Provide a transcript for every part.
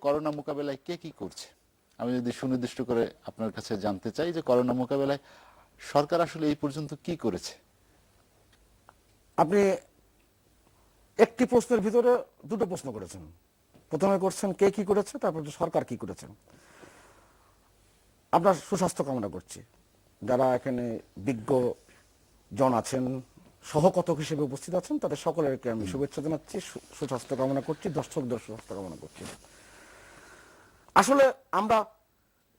Corona মোকাবেলায় কে কি করছে? আমি যদি সুনির্দিষ্ট করে আপনার কাছে জানতে চাই যে করোনা মোকাবেলায় সরকার আসলে এই পর্যন্ত কি করেছে? আপনি একটি প্রশ্নের ভিতরে দুটো প্রশ্ন করেছেন। প্রথমে করছেন কে কি করেছে, তারপর সরকার কি করেছে। আপনার সুস্বাস্থ্য কামনা করছি। যারা এখানে বিজ্ঞ জন আছেন, সহকথক হিসেবে উপস্থিত আছেন, তাদের সকলেরকে আমি শুভেচ্ছা জানাচ্ছি, সুস্বাস্থ্য কামনা করছি, দর্শকদের সুস্বাস্থ্য কামনা করছি। আসলে আমরা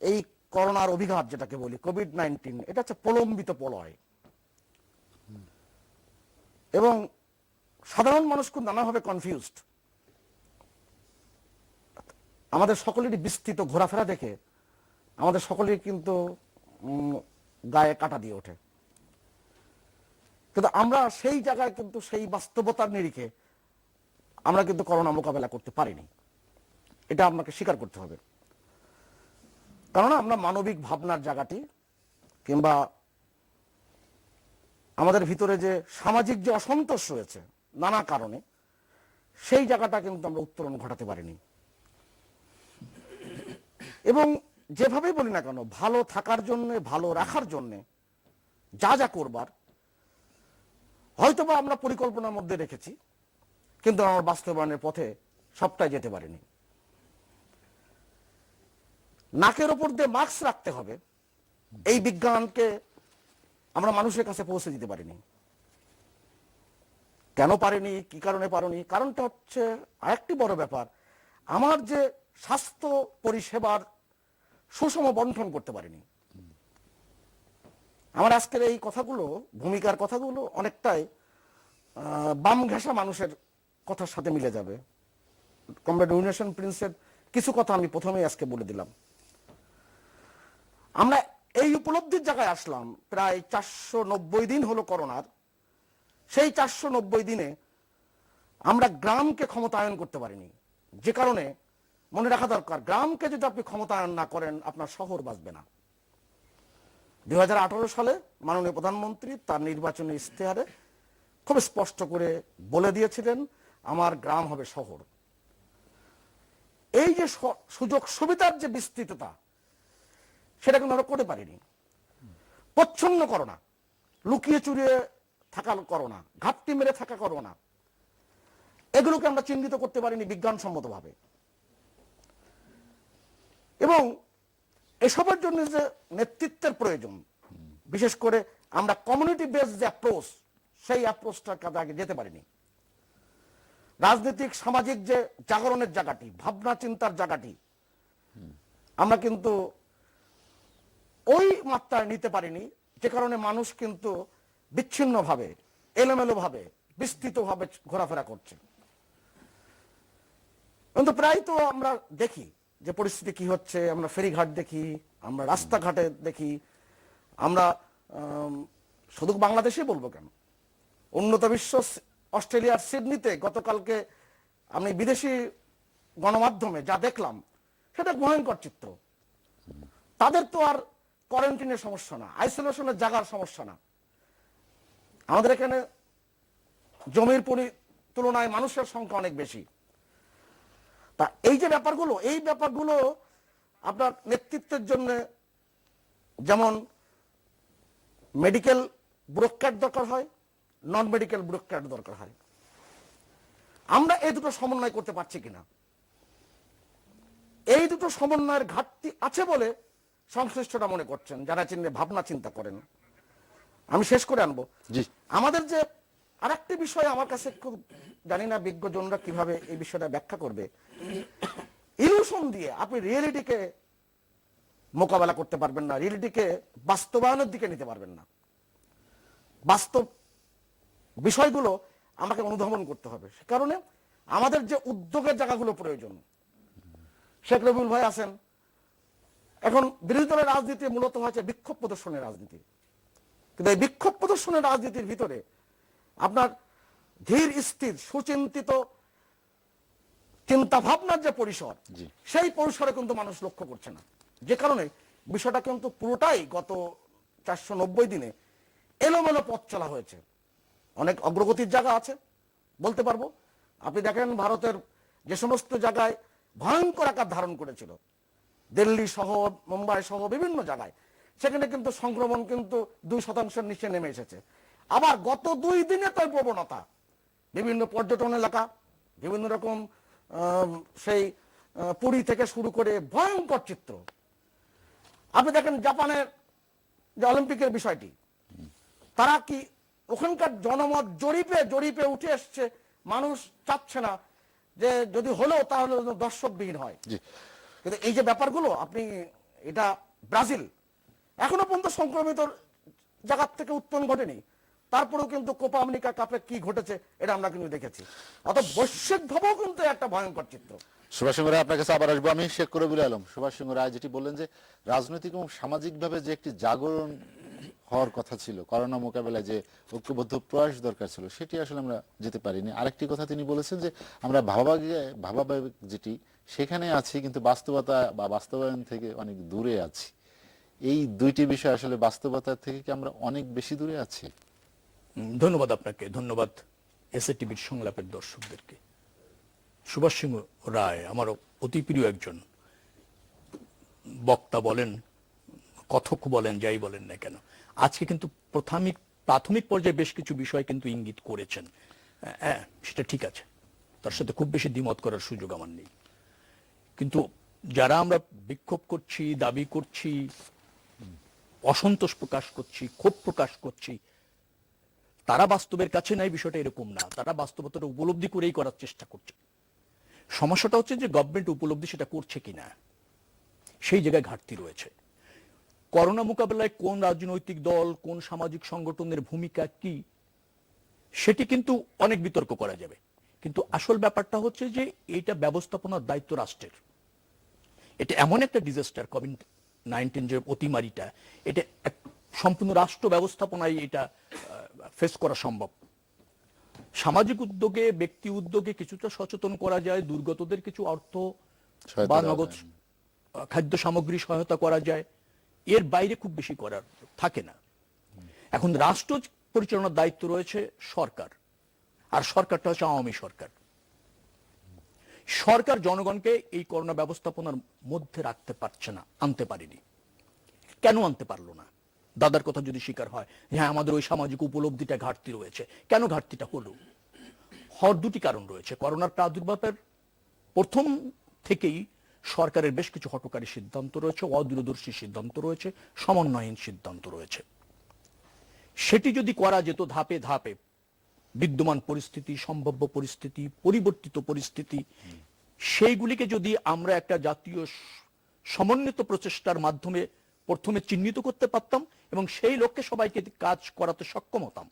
এই করোনার অভিঘাত যেটাকে বলি কোভিড-19, এটা হচ্ছে প্রলম্বিত প্রলয় এবং সাধারণ মানুষ খুব নানাভাবে কনফিউজড। আমাদের সকলেরই বিস্তৃত ঘোরাফেরা দেখে আমাদের সকলেই কিন্তু গায়ে কাটা দিয়ে ওঠে। কিন্তু আমরা সেই জায়গায় কিন্তু সেই বাস্তবতার নিরিখে আমরা কিন্তু করোনা মোকাবেলা করতে পারিনি, এটা আপনাকে স্বীকার করতে হবে। কারণ আমরা মানবিক ভাবনার জায়গাটি কিংবা আমাদের ভিতরে যে সামাজিক যে অসন্তোষ রয়েছে নানা কারণে, সেই জায়গাটা কিন্তু আমরা উত্তরণ ঘটাতে পারিনি। এবং যেভাবেই বলি না কেন, ভালো থাকার জন্য, ভালো রাখার জন্য যা যা করবার হয়তোবা আমরা পরিকল্পনার মধ্যে রেখেছি, কিন্তু আমার বাস্তবায়নের পথে সবটাই যেতে পারিনি। নাকের ওপর দিয়ে মাস্ক রাখতে হবে, এই বিজ্ঞানকে আমরা মানুষের কাছে পৌঁছে দিতে পারিনি। কেন পারিনি, কি কারণে পারিনি? কারণটা হচ্ছে আরেকটি বড় ব্যাপার, আমার যে স্বাস্থ্য পরিষেবার সুষম বন্টন করতে পারিনি। আমার আজকের এই কথাগুলো, ভূমিকার কথাগুলো অনেকটাই বাম ঘেঁষা মানুষের কথার সাথে মিলে যাবে। কমরেড উইনেশন প্রিন্সের কিছু কথা আমি প্রথমেই আজকে বলে দিলাম। আমরা এই উপলব্ধির জায়গায় আসলাম প্রায় 490 দিন হলো করোনার। সেই 490 দিনে আমরা গ্রামকে ক্ষমতায়ন করতে পারিনি, যে কারণে মনে রাখা দরকার, গ্রামকে যদি আপনি ক্ষমতায়ন না করেন আপনার শহর বাঁচবে না। 2018 সালে মাননীয় প্রধানমন্ত্রী তার নির্বাচনী ইশতেহারে খুব স্পষ্ট করে বলে দিয়েছিলেন, আমার গ্রাম হবে শহর। এই যে সুযোগ সুবিধার যে বিস্তৃততা, সেটা কিন্তু আমরা করতে পারিনি। প্রচ্ছন্ন করোনা, লুকিয়ে চুরিয়ে থাকা করোনা, ঘাপটি মেরে থাকা করোনা, এগুলোকে আমরা চিহ্নিত করতে পারিনি বিজ্ঞানসম্মতভাবে। এবং এসবের জন্য যে নেতৃত্বের প্রয়োজন, বিশেষ করে আমরা কমিউনিটি বেসড যে অ্যাপ্রোচ, সেই অ্যাপ্রোচটার কাছে আগে যেতে পারিনি। রাজনৈতিক সামাজিক যে জাগরণের জায়গাটি, ভাবনা চিন্তার জায়গাটি, আমরা কিন্তু ওই মাত্রায় নিতে পারিনি, যে কারণে মানুষ কিন্তু বিচ্ছিন্নভাবে, এলোমেলোভাবে, বিস্তৃতভাবে ঘোরাফেরা করছে। কিন্তু প্রায় তো আমরা দেখি যে পরিস্থিতি কি হচ্ছে, আমরা ফেরিঘাট দেখি, আমরা রাস্তাঘাটে দেখি, আমরা শুধু বাংলাদেশে বলবো কেন, উন্নত বিশ্ব অস্ট্রেলিয়ার সিডনিতে গতকালকে আমি বিদেশি গণমাধ্যমে যা দেখলাম, সেটা ভয়ঙ্কর চিত্র। তাদের তো আর কোয়ারেন্টিনের সমস্যা না, আইসোলেশনের জায়গার সমস্যা না। আমাদের এখানে জমির তুলনায় মানুষের সংখ্যা অনেক বেশি। তা এই যে ব্যাপারগুলো, এই ব্যাপারগুলো আপনার নেতৃত্বের জন্য যেমন মেডিকেল ব্যুরোক্র্যাট দরকার হয়, নন মেডিকেল ব্যুরোক্র্যাট দরকার হয়। আমরা এই দুটো সমন্বয় করতে পারছি কিনা, এই দুটো সমন্বয়ের ঘাটতি আছে বলে সংশ্লিষ্টরা মনে করছেন, যারা ভাবনা চিন্তা করেন। আমি শেষ করে আনবো, আমাদের যে আরেকটি বিষয় আমার কাছে খুব, জানি না বিজ্ঞজনরা কিভাবে এই বিষয়টা ব্যাখ্যা করবে, ইলুশন দিয়ে আপনি রিয়েলিটিকে মোকাবেলা করতে পারবেন না, রিয়েলিটিকে বাস্তবায়নের দিকে নিতে পারবেন না। বাস্তব বিষয়গুলো আমাকে অনুধাবন করতে হবে। সে কারণে আমাদের যে উদ্যোগের জায়গাগুলো প্রয়োজন, শেখ রবিউল ভাই আছেন, এখন বিরোধী দলের রাজনীতি মূলত হয়েছে বিক্ষোভ প্রদর্শনের রাজনীতি। কিন্তু এই বিক্ষোভ প্রদর্শনের রাজনীতির ভিতরে আপনার ধীর স্থির সুচিন্তিত চিন্তা ভাবনার যে পরিসর, সেই পরিসরে কিন্তু মানুষ লক্ষ্য করছে না, যে কারণে বিষয়টা কিন্তু পুরোটাই গত 490 দিনে এলোমেলো পথ চলা হয়েছে। অনেক অগ্রগতির জায়গা আছে বলতে পারবো। আপনি দেখেন ভারতের যে সমস্ত জায়গায় ভয়ঙ্কর আকার ধারণ করেছিল। দিল্লি সহ, মুম্বাই সহ বিভিন্ন জায়গায় সেখানে কিন্তু সংক্রমণ কিন্তু 2% নিচে নেমে এসেছে। আবার গত 2 দিনে তার প্রবণতা বিভিন্ন পর্যটন এলাকা, বিভিন্ন রকম সেই পুরী থেকে শুরু করে ভয়ঙ্কর চিত্র। আপনি দেখেন জাপানের যে অলিম্পিকের বিষয়টি, তারা কি ওখানকার জনমত জরিপে উঠে এসছে, মানুষ চাচ্ছে না যে যদি হলেও তাহলে দর্শকবিহীন হয়। কিন্তু এই যে ব্যাপারগুলো আপনি, এটা ব্রাজিল এখনো পর্যন্ত সংক্রমিত জায়গার থেকে উত্তরণ ঘটেনি, তারপরেও কিন্তু কোপা আমেরিকা কাপে কি ঘটেছে এটা আমরা কিন্তু দেখেছি। অত বৈশ্বিক ভাবেও কিন্তু একটা ভয়ঙ্কর চিত্র। সুভাষ চন্দ্র রায়, আপনার কাছে আবার আসবো আমি। শেখ কবিরুল আলম, সুভাষ চন্দ্র রায় যেটি বললেন যে রাজনৈতিক এবং সামাজিক ভাবে যে একটি জাগরণ হওয়ার কথা ছিল, করোনা মোকাবেলায় যে ঐক্যবদ্ধ প্রয়াস দরকার ছিল, সেটি আসলে আমরা যেতে পারিনি। আরেকটি কথা তিনি বলেছেন যে আমরা ভাবাবেগ যেটি সেখানে আছি, কিন্তু বাস্তবতা বা বাস্তবায়ন থেকে অনেক দূরে আছি। এই দুইটি বিষয় আসলে বাস্তবতা থেকে কি আমরা অনেক বেশি দূরে আছি? ধন্যবাদ আপনাকে, ধন্যবাদ এসএটিভির সংলাপের দর্শকদেরকে। সুভাষ চন্দ্র রায় আমার অতি প্রিয় একজন বক্তা বলেন, কথক বলেন, যাই বলেন না কেন, আজকে কিন্তু প্রাথমিক পর্যায়ে বেশ কিছু বিষয় কিন্তু ইঙ্গিত করেছেন। হ্যাঁ, সেটা ঠিক আছে, তার সাথে খুব বেশি দ্বিমত করার সুযোগ আমার নেই। কিন্তু যারা আমরা বিক্ষোভ করছি, দাবি করছি, অসন্তোষ প্রকাশ করছি, ক্ষোভ প্রকাশ করছি, তারা বাস্তবের কাছে নাই, বিষয়টা এরকম না। তারা বাস্তবতাটা উপলব্ধি করেই করার চেষ্টা করছে। সমস্যাটা হচ্ছে যে গভর্নমেন্ট উপলব্ধি সেটা করছে কিনা, সেই জায়গায় ঘাটতি রয়েছে। করোনা মোকাবেলায় কোন রাজনৈতিক দল, কোন সামাজিক সংগঠনের ভূমিকা কি, সেটি কিন্তু অনেক বিতর্ক করা যাবে। কিন্তু আসল ব্যাপারটা হচ্ছে যে এইটা ব্যবস্থাপনার দায়িত্ব রাষ্ট্রের। এটা এমন একটা ডিজাস্টার, কোভিড-19 যে অতিমারিটা, এটা সম্পূর্ণ রাষ্ট্র ব্যবস্থাপনায় এটা ফেস করা সম্ভব। সামাজিক উদ্যোগে, ব্যক্তি উদ্যোগে কিছুটা সচেতন করা যায়, দুর্গতদের কিছু অর্থ বা নগদ খাদ্য সামগ্রী সহায়তা করা যায়, এর বাইরে খুব বেশি করার থাকে না। এখন রাষ্ট্র পরিচালনার দায়িত্ব রয়েছে সরকার, আর সরকারটা হচ্ছে আওয়ামী সরকার। সরকার জনগণকে এই করোনা ব্যবস্থাপনার মধ্যে রাখতে পারছে না, আনতে পারেনি। কেন আনতে পারলো না? দাদার কথা যদি স্বীকার হয়, হ্যাঁ আমাদের ওই সামাজিক উপলব্ধিটা ঘাটতি রয়েছে। কেন ঘাটতিটা হলো? হওয়ার দুটি কারণ রয়েছে। করোনার প্রাদুর্ভাবের প্রথম থেকেই সরকারের বেশ কিছু হঠকারী সিদ্ধান্ত রয়েছে, অদূরদর্শী সিদ্ধান্ত রয়েছে, সমন্বয়হীন সিদ্ধান্ত রয়েছে। সেটি যদি করা যেত ধাপে ধাপে, বিদ্যমান পরিস্থিতি, সম্ভাব্য পরিস্থিতি, পরিবর্তিত পরিস্থিতি, সেইগুলিকে যদি আমরা একটা জাতীয় সমন্বিত প্রচেষ্টার মাধ্যমে প্রথমে চিহ্নিত করতে পারতাম এবং সেই লক্ষ্যে সবাইকে কাজ করাতে সক্ষম হতাম,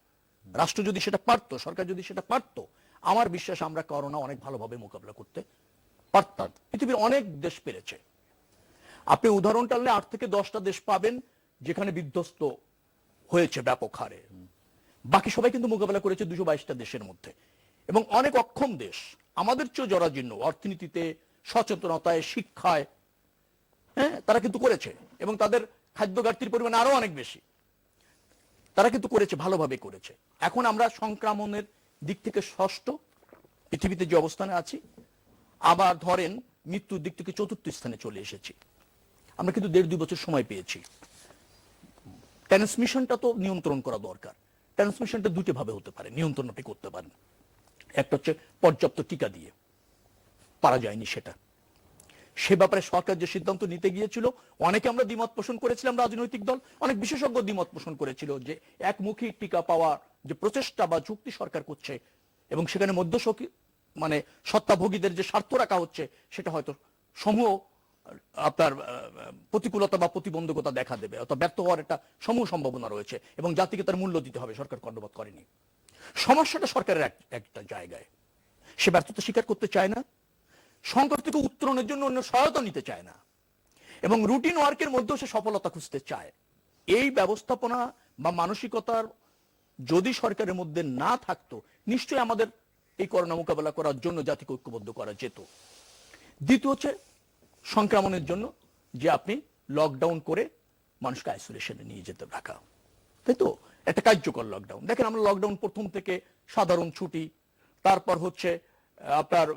রাষ্ট্র যদি সেটা পারত, সরকার যদি সেটা পারত, আমার বিশ্বাস আমরা করোনা অনেক ভালোভাবে মোকাবিলা করতে পারতাম। পৃথিবীর অনেক দেশ পেরেছে। আপনি উদাহরণ টানলে 8 থেকে 10টা দেশ পাবেন যেখানে বিধ্বস্ত হয়েছে ব্যাপক হারে। বাকি সবাই কিন্তু মোকাবেলা করেছে 222টা দেশের মধ্যে। এবং অনেক অক্ষম দেশ, আমাদের চেয়ে জরাজীর্ণ অর্থনীতিতে, সচেতনতায়, শিক্ষায়, হ্যাঁ, তারা কিন্তু করেছে। এবং তাদের খাদ্য ঘাটতির পরিমাণ আরো অনেক বেশি, তারা কিন্তু করেছে, ভালোভাবে করেছে। এখন আমরা সংক্রমণের দিক থেকে ষষ্ঠ পৃথিবীতে যে অবস্থানে আছি, আবার ধরেন মৃত্যুর দিক থেকে 4র্থ স্থানে চলে এসেছি। আমরা কিন্তু 1.5-2 বছর সময় পেয়েছি। ট্রান্সমিশনটা তো নিয়ন্ত্রণ করা দরকার। ট্রান্সমিশনটা দুটো ভাবে হতে পারে, নিয়ন্ত্রণ আপনি করতে পারেন। একটা হচ্ছে পর্যাপ্ত টিকা দিয়ে, পারা যায়নি সেটা। সে ব্যাপারে সরকার যে সিদ্ধান্ত নিতে গিয়েছিল, অনেকে আমরা দ্বিমত পোষণ করেছিলাম, রাজনৈতিক দল, অনেক বিশেষজ্ঞ দ্বিমত পোষণ করেছিল যে একমুখী টিকা পাওয়ার যে প্রচেষ্টা বা যুক্তি সরকার করছে এবং সেখানে মানে সত্তাভোগীদের যে স্বার্থ রাখা হচ্ছে, সেটা হয়তো সমূহ আপনার প্রতিকূলতা বা প্রতিবন্ধকতা দেখা দেবে, অথবা ব্যর্থ হওয়ার একটা সমূহ সম্ভাবনা রয়েছে এবং জাতিকে তার মূল্য দিতে হবে। সরকার কর্ণপাত করেনি। সমস্যাটা সরকারের একটা জায়গায়, সে ব্যর্থতা স্বীকার করতে চায় না, সংকট থেকে উত্তরণের জন্য অন্য সহায়তা নিতে চায় না, এবং রুটিন ওয়ার্কের মধ্যেও সে সফলতা খুঁজতে চায়। এই ব্যবস্থাপনা বা মানসিকতার যদি সরকারের মধ্যে না থাকতো, নিশ্চয়ই আমাদের এই করোনা মোকাবেলা করার জন্য জাতিকে ঐক্যবদ্ধ করা যেত। দ্বিতীয় হচ্ছে সংক্রমণের জন্য যে আপনি লকডাউন করে মানুষকে আইসোলেশনে নিয়ে যেতে রাখা, তাই তো, একটা কার্যকর লকডাউন। দেখেন আমরা লকডাউন প্রথম থেকে সাধারণ ছুটি, তারপর হচ্ছে আপনার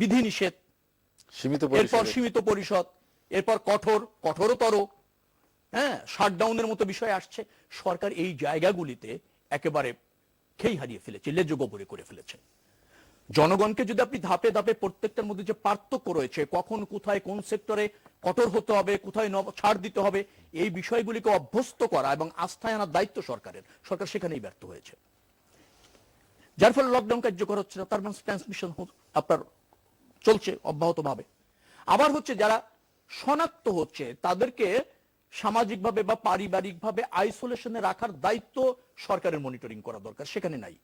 বিধিনিষেধ, সীমিত এরপর পরিসরে। সীমিত পরিষদ, এরপর কঠোরতর, হ্যাঁ, শাটডাউনের মতো বিষয় আসছে। সরকার এই জায়গাগুলিতে একেবারে খেই হারিয়ে ফেলেছে, লেজ গোবরে করে ফেলেছে। জনগণকে যদি আপনি ধাপে ধাপে প্রত্যেকটার মধ্যে যে পার্থক্য রয়েছে, কখন কোথায় কোন সেক্টরে কঠোর হতে হবে, কোথায় ছাড় দিতে হবে, এই বিষয়গুলিকে অভ্যস্ত করা এবং আস্থায় আনার দায়িত্ব সরকারের, সরকার সেখানেই ব্যর্থ হয়েছে। যার ফলে লকডাউন কার্যকর হচ্ছে না, তার মানে ট্রান্সমিশন আপনার চলছে অব্যাহতভাবে। আবার হচ্ছে যারা শনাক্ত হচ্ছে তাদেরকে সামাজিকভাবে বা পারিবারিকভাবে আইসোলেশনে রাখার দায়িত্ব সরকারের মনিটরিং করা দরকার, সেখানে নাই।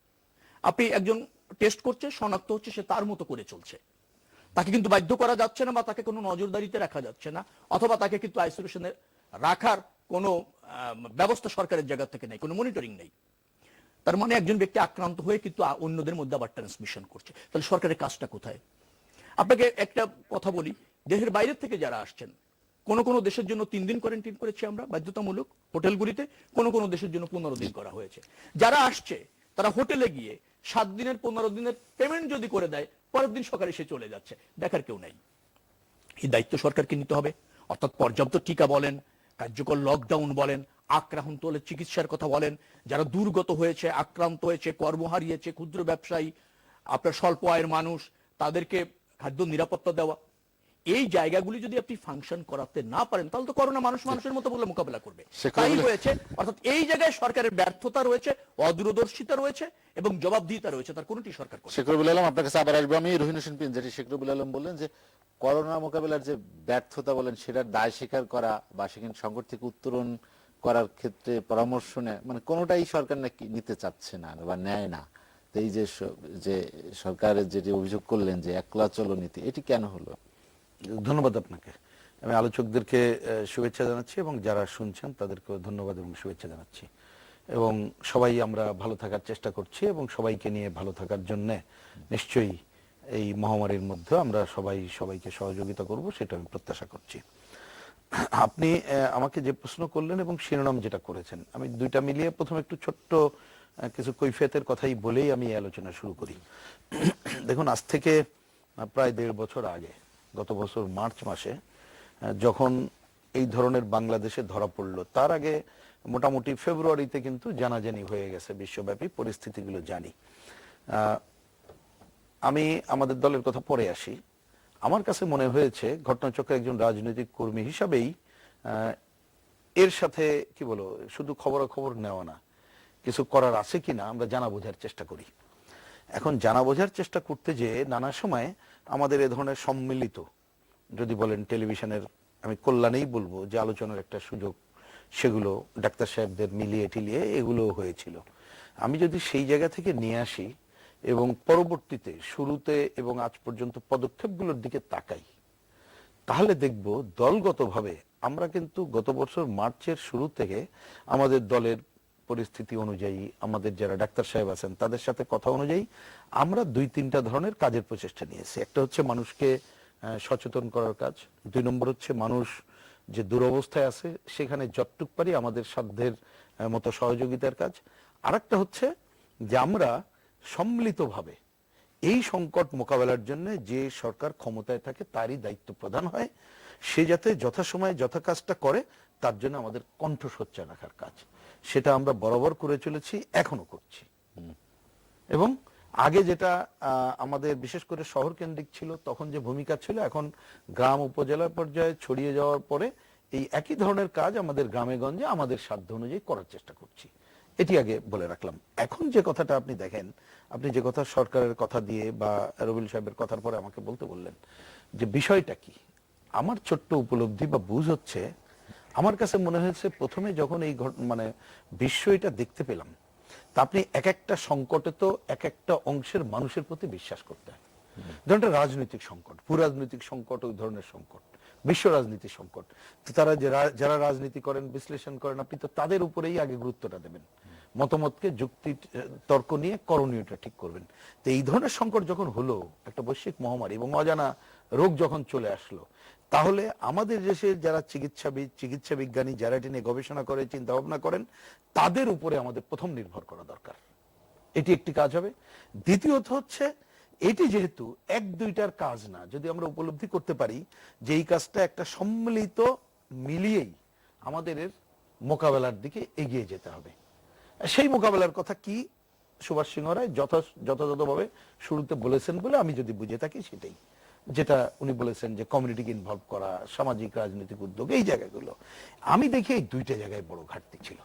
আপনি একজন টেস্ট করছে, শনাক্ত হচ্ছে, সে তার মতো করে চলছে, তাকে কিন্তু বাধ্য করা যাচ্ছে না বা তাকে কোনো নজরদারিতে রাখা যাচ্ছে না, অথবা তাকে কিন্তু আইসোলেশনে রাখার কোনো ব্যবস্থা সরকারের জায়গা থেকে নেই, কোনো মনিটরিং নেই। তার মানে একজন ব্যক্তি আক্রান্ত হয়ে কিন্তু অন্যদের মধ্যে আবার ট্রান্সমিশন করছে। তাহলে সরকারের কাজটা কোথায়? আপনাকে একটা কথা বলি, দেশের বাইরে থেকে যারা আসছেন, কোন কোন দেশের জন্য 3 দিন কোয়ারেন্টাইন করেছি আমরা বাধ্যতামূলক হোটেলগুলিতে, কোন কোন দেশের জন্য 15 দিন করা হয়েছে। যারা আসছে তারা হোটেলে গিয়ে 7 দিনের 15 দিনের পেমেন্ট যদি করে দেয়, পরের দিন সকালে সে চলে যাচ্ছে, দেখার কেউ নাই। এই দায়িত্ব সরকারকে নিতে হবে। অর্থাৎ পর্যাপ্ত টিকা বলেন, কার্যকর লকডাউন বলেন, আক্রান্ত হলে চিকিৎসার কথা বলেন, যারা দুর্গত হয়েছে, আক্রান্ত হয়েছে, কর্ম হারিয়েছে, ক্ষুদ্র ব্যবসায়ী, আপনার স্বল্প আয়ের মানুষ, তাদেরকে খাদ্য নিরাপত্তা দেওয়া, এই জায়গাগুলি যদি আপনি ফাংশন করাতে না পারেন, তাহলে তো করোনা মানুষ মানুষের মতো বলে মোকাবেলা করবে। তাই হয়েছে। অর্থাৎ এই জায়গায় সরকারের ব্যর্থতা রয়েছে, অদূরদর্শিতা রয়েছে এবং জবাবদিহিতা রয়েছে, তার কোনটি সরকার করে। শেখ রবিউল আলম, আপনার কাছে আবার আসবো আমি। রহিন হোসেন পিন, যেটি শেখ রবিউল আলম বললেন যে করোনা মোকাবেলার যে ব্যর্থতা বলেন, সেটার দায় স্বীকার করা বা সেখানে সংকট থেকে উত্তরণ করার ক্ষেত্রে পরামর্শ নেয়, মানে কোনোটাই সরকার নাকি নিতে চাচ্ছে না বা নেয় না। তো এই যে যে সরকারের যেটি অভিযোগ করলেন যে একলা চলো নীতি, এটি কেন হলো? ধন্যবাদ আপনাকে। আমি আলোচকদেরকে শুভেচ্ছা জানাচ্ছি এবং যারা শুনছেন তাদেরকেও ধন্যবাদ এবং শুভেচ্ছা জানাচ্ছি। এবং সবাই আমরা ভালো থাকার চেষ্টা করছি এবং সবাইকে নিয়ে ভালো থাকার জন্য নিশ্চয়ই এই মহামারীর মধ্যে আমরা সবাইকে সহযোগিতা করব, সেটা আমি প্রত্যাশা করছি। আপনি আমাকে যে প্রশ্ন করলেন এবং শিরোনাম যেটা করেছেন, আমি দুইটা মিলিয়ে প্রথমে একটু ছোট্ট কিছু কৈফিয়তের কথাই বলেই আমি এই আলোচনা শুরু করি। দেখুন, আজ থেকে প্রায় 1.5 বছর আগে, গত বছর মার্চ মাসে যখন এই ধরনের বাংলাদেশে ধরা পড়লো, তার আগে মোটামুটি ফেব্রুয়ারিতে কিন্তু জানাজানি হয়ে গেছে বিশ্বব্যাপী, পরিস্থিতিগুলো জানি। আমি আমাদের দলের কথা পরে আসি। আমার কাছে মনে হয়েছে ঘটনাচক্রে একজন রাজনৈতিক কর্মী হিসাবেই এর সাথে কি বলো, শুধু খবরাখবর নেওয়া না, কিছু করার আছে কিনা আমরা জানা বোঝার চেষ্টা করি। এখন জানা বোঝার চেষ্টা করতে যে নানা সময় আমাদের এ ধরনের সম্মিলিত, যদি বলেন টেলিভিশনের, আমি কল্যাণেই বলবো যে আলোচনার একটা সুযোগ, সেগুলো ডাক্তার সাহেবদের মিলিয়ে টিলিয়ে এগুলো হয়েছিল। আমি যদি সেই জায়গা থেকে নিয়ে আসি এবং পরবর্তীতে শুরুতে এবং আজ পর্যন্ত পদক্ষেপগুলোর দিকে তাকাই, তাহলে দেখব দলগতভাবে আমরা কিন্তু গত বছর মার্চের শুরু থেকে আমাদের দলের পরিস্থিতি অনুযায়ী, আমাদের যারা ডাক্তার সাহেব আছেন তাদের সাথে কথা অনুযায়ী আমরা 2-3টা ধরনের কাজের প্রচেষ্টা নিয়েছি। একটা হচ্ছে মানুষকে সচেতন করার কাজ, 2 নম্বর হচ্ছে মানুষ যে দুরবস্থায় আছে সেখানে যতটুক পারি আমাদের সাধ্যের মতো সহযোগিতার কাজ, আরেকটা হচ্ছে যে আমরা সম্মিলিতভাবে এই সংকট মোকাবেলার জন্য যে সরকার ক্ষমতায় থাকে তারই দায়িত্ব প্রদান হয়, সে যাতে যথাসময়ে যথা কাজটা করে তার জন্য আমাদের কণ্ঠ সোচ্চার রাখার কাজ, সেটা আমরা বরাবর করে চলেছি, এখনো করছি। এবং আগে যেটা আমাদের বিশেষ করে শহর কেন্দ্রিক ছিল, তখন যে ভূমিকা ছিল, এখন গ্রাম উপজেলা পর্যায়ে ছড়িয়ে যাওয়ার পরে এই একই ধরনের কাজ আমাদের গ্রামে গঞ্জে আমাদের সাধ্য অনুযায়ী করার চেষ্টা করছি। এটি আগে বলে রাখলাম। এখন যে কথাটা আপনি দেখেন, আপনি যে কথা সরকারের কথা দিয়ে বা রবিউল সাহেবের কথার পরে আমাকে বলতে বললেন যে বিষয়টা কি, আমার ছোট্ট উপলব্ধি বা বুঝ হচ্ছে, আমার কাছে মনে হয়েছে প্রথমে যখন এই মানে বিশ্ব এটা দেখতে পেলাম, তা আপনি এক একটা সংকটে তো এক একটা অংশের মানুষের প্রতি বিশ্বাস করতে হয়। ধরেন রাজনৈতিক সংকট, ভূ রাজনৈতিক সংকট, ওই ধরনের সংকট, বিশ্ব রাজনীতির সংকট, তো তারা যারা রাজনীতি করেন, বিশ্লেষণ করেন, আপনি তো তাদের উপরেই আগে গুরুত্বটা দেবেন, মতামতকে যুক্তি তর্ক নিয়ে করণীয়টা ঠিক করবেন। তো এই ধরনের সংকট যখন হলো, একটা বৈশ্বিক মহামারী এবং অজানা রোগ যখন চলে আসলো, তাহলে আমাদের দেশে যারা চিকিৎসাবিদ, চিকিৎসা বিজ্ঞানী, যারা এটি নিয়ে গবেষণা করে চিন্তা ভাবনা করেন, তাদের উপরে আমাদের প্রথম নির্ভর করা দরকার। এটি একটি কাজ হবে। দ্বিতীয়ত হচ্ছে এটি যেহেতু এক দুইটার কাজ না, যদি আমরা উপলব্ধি করতে পারি যে এই কাজটা একটা সম্মিলিত মিলিয়েই আমাদের এর মোকাবেলার দিকে এগিয়ে যেতে হবে। সেই মোকাবেলার কথা কি সুভাষ সিংহ রায় যথাযথভাবে শুরুতে বলেছেন বলে আমি যদি বুঝে থাকি সেটাই, যেটা উনি বলেছেন যে কমিউনিটিকে ইনভলভ করা, সামাজিক রাজনৈতিক উদ্যোগ, এই জায়গাগুলো আমি দেখি এই দুইটা জায়গায় বড় ঘাটতি ছিল।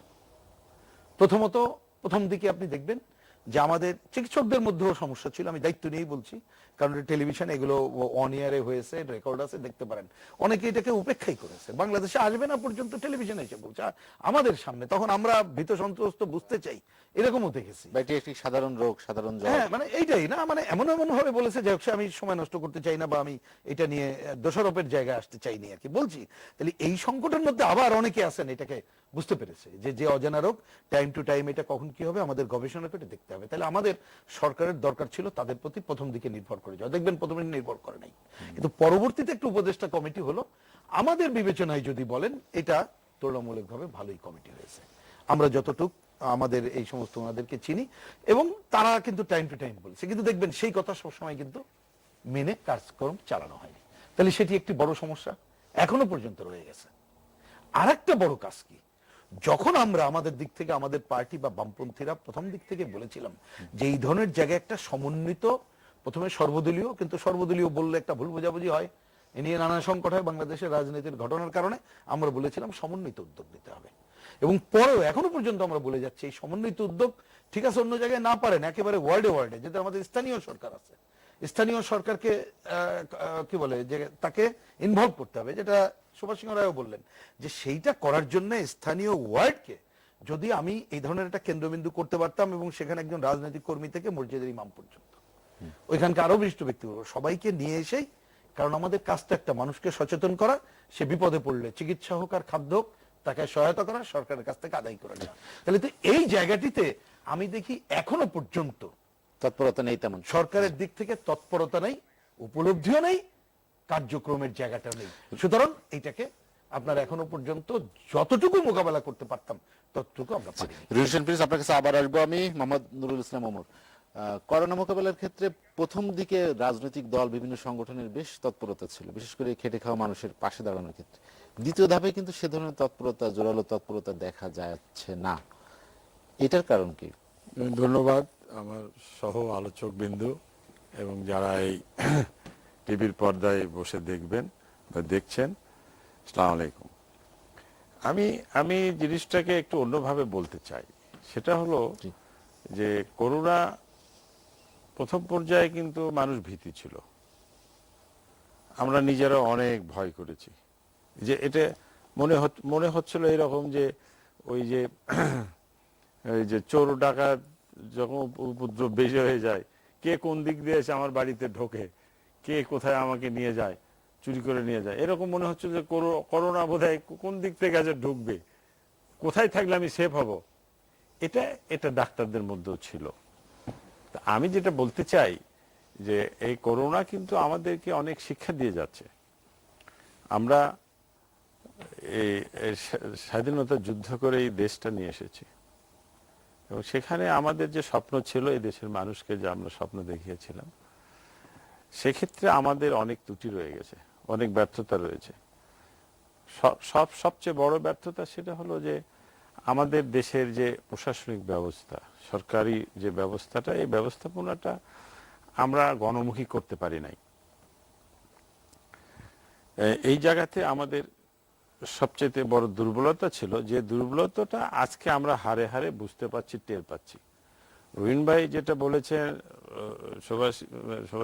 প্রথমত প্রথম দিকে আপনি দেখবেন যে আমাদের চিকিৎসকদের মধ্যেও সমস্যা ছিল, আমি দায়িত্ব নিয়েই বলছি, কারণ টেলিভিশন এগুলো অন ইয়ারে হয়েছে, রেকর্ড আছে, দেখতে পারেন। অনেকে এটাকে উপেক্ষাই করেছে, বাংলাদেশে আসবে না পর্যন্ত টেলিভিশনে এসে বলছে আমাদের সামনে, তখন আমরা ভীত সন্ত্রস্ত বুঝতে চাই, এরকমও দেখেছি। এটি একটি সাধারণ রোগ, সাধারণ জ্বর। হ্যাঁ, মানে এইটাই না, মানে এমন এমন ভাবে বলেছে যে আমি সময় নষ্ট করতে চাই না, বা আমি এটা নিয়ে দোষারোপের জায়গায় আসতে চাইনি আর কি বলছি। তাহলে এই সংকটের মধ্যে আবার অনেকে আছেন এটাকে বুঝতে পেরেছে যে অজানা রোগ, টাইম টু টাইম এটা কখন কি হবে আমাদের গবেষণা করে দেখতে হবে। তাহলে আমাদের সরকারের দরকার ছিল তাদের প্রতি প্রথম দিকে নির্ভর করে যাওয়া। দেখবেন প্রথমে নির্ভর করে নাই, কিন্তু পরবর্তীতে একটা উপদেষ্টা কমিটি হলো, আমাদের বিবেচনায় যদি বলেন এটা তুলনামূলকভাবে ভালোই কমিটি হয়েছে। আমরা যতটুক আমাদের এই সমস্ত ওনাদেরকে চিনি, এবং তারা কিন্তু টাইম টু টাইম বলছে, কিন্তু দেখবেন সেই কথা সবসময় কিন্তু মেনে কাজকর্ম চালানো হয়নি। তাহলে সেটি একটি বড় সমস্যা এখনো পর্যন্ত রয়ে গেছে। আর একটা বড় কাজ কি, যখন আমরা আমাদের দিক থেকে, আমাদের পার্টি বা বামপন্থীরা প্রথম দিক থেকে বলেছিলাম যে এই ধরনের জায়গায় একটা সমন্বিত, প্রথমে সর্বদলীয়, কিন্তু সর্বদলীয় বললে একটা ভুল বোঝাবুঝি হয়, এ নিয়ে নানা সংকট হয় বাংলাদেশের রাজনীতির ঘটনার কারণে, আমরা বলেছিলাম সমন্বিত উদ্যোগ নিতে হবে। এবং পরেও এখনো পর্যন্ত আমরা বলে যাচ্ছি এই সমন্বিত উদ্যোগ ঠিক আছে, অন্য জায়গায় না পারেন, একেবারে ওয়ার্ডে ওয়ার্ডে, যেটা আমাদের স্থানীয় সরকার আছে, স্থানীয় সরকারকে কি বলে যে তাকে ইনভলভ করতে হবে, যেটা সুভাষ সিংহ রায়ও বললেন যে সেইটা করার জন্য স্থানীয় ওয়ার্ডকে যদি আমি এই ধরনের একটা কেন্দ্রবিন্দু করতে পারতাম, এবং সেখানে একজন রাজনৈতিক কর্মী থেকে মসজিদের ইমাম পর্যন্ত, ওইখানকার আরো বিশিষ্ট ব্যক্তিবর্গ সবাইকে নিয়ে এসেই, কারণ আমাদের কাজটা একটা মানুষকে সচেতন করা, সে বিপদে পড়লে চিকিৎসা হোক আর খাদ্য হোক তাকে সহায়তা করা, সরকারের কাছ থেকে আদায় করে নেওয়া। তাহলে তো এই জায়গাটিতে আমি দেখি এখনো পর্যন্ত তৎপরতা নেই, তেমন সরকারের দিক থেকে তৎপরতা নেই, উপলব্ধিও নেই, কার্যক্রমের জায়গাটা নেই। সুতরাং এইটাকে আপনারা এখনো পর্যন্ত যতটুকু মোকাবেলা করতে পারতাম ততটুকু আমরা পারি। রিলেশন প্লিজ, আপনার কাছে আবার আসবো আমি। মোহাম্মদ নুরুল ইসলাম ওমর, করোনা মোকাবেলার ক্ষেত্রে প্রথম দিকে রাজনৈতিক দল, বিভিন্ন সংগঠনের বেশ তৎপরতা ছিল, বিশেষ করে খেটে খাওয়া মানুষের পাশে দাঁড়ানোর ক্ষেত্রে। দ্বিতীয় ধাপে কিন্তু সে ধরনের তৎপরতা, জোরালো তৎপরতা দেখা যাচ্ছে না, এটার কারণ কি? ধন্যবাদ আমার সহ আলোচক বিন্দু এবং যারা এই টিভির পর্দায় বসে দেখবেন বা দেখছেন, আসসালামু আলাইকুম। আমি জিনিসটাকে একটু অন্যভাবে বলতে চাই। সেটা হলো যে করোনা প্রথম পর্যায়ে কিন্তু মানুষ ভীতি ছিল, আমরা নিজেরা অনেক ভয় করেছি, যে এটা মনে হচ্ছিল এরকম যে ওই যে চোর ডাকাত যখন উপদ্রব বেশি হয়ে যায়, কে কোন দিক দিয়ে এসে আমার বাড়িতে ঢোকে, কে কোথায় আমাকে নিয়ে যায়, চুরি করে নিয়ে যায়, এরকম মনে হচ্ছে যে করোনা বোধহয় কোন দিক থেকে আছে ঢুকবে, কোথায় থাকলে আমি সেফ হব। এটা ডাক্তারদের মধ্যেও ছিল। আমি যেটা বলতে চাই যে এই করোনা কিন্তু আমাদেরকে অনেক শিক্ষা দিয়ে যাচ্ছে। আমরা এই স্বাধীনতা যুদ্ধ করে এই দেশটা নিয়ে এসেছি, এবং সেখানে আমাদের যে স্বপ্ন ছিল এই দেশের মানুষকে যে আমরা স্বপ্ন দেখিয়েছিলাম, সেক্ষেত্রে আমাদের অনেক ত্রুটি রয়ে গেছে, অনেক ব্যর্থতা রয়েছে। সবচেয়ে বড় ব্যর্থতা সেটা হলো যে আমাদের দেশের যে প্রশাসনিক ব্যবস্থা, সরকারি যে ব্যবস্থাটা, এই ব্যবস্থাপনাটা আমরা গণমুখী করতে পারি নাই। এই জায়গাতে আমাদের সবচেয়ে বড় দুর্বলতা ছিল, যে দুর্বলতাটা আজকে আমরা হারে হারে বুঝতে পারছি, টের পাচ্ছি। রুইন ভাই যেটা বলেছেন, সুভাষ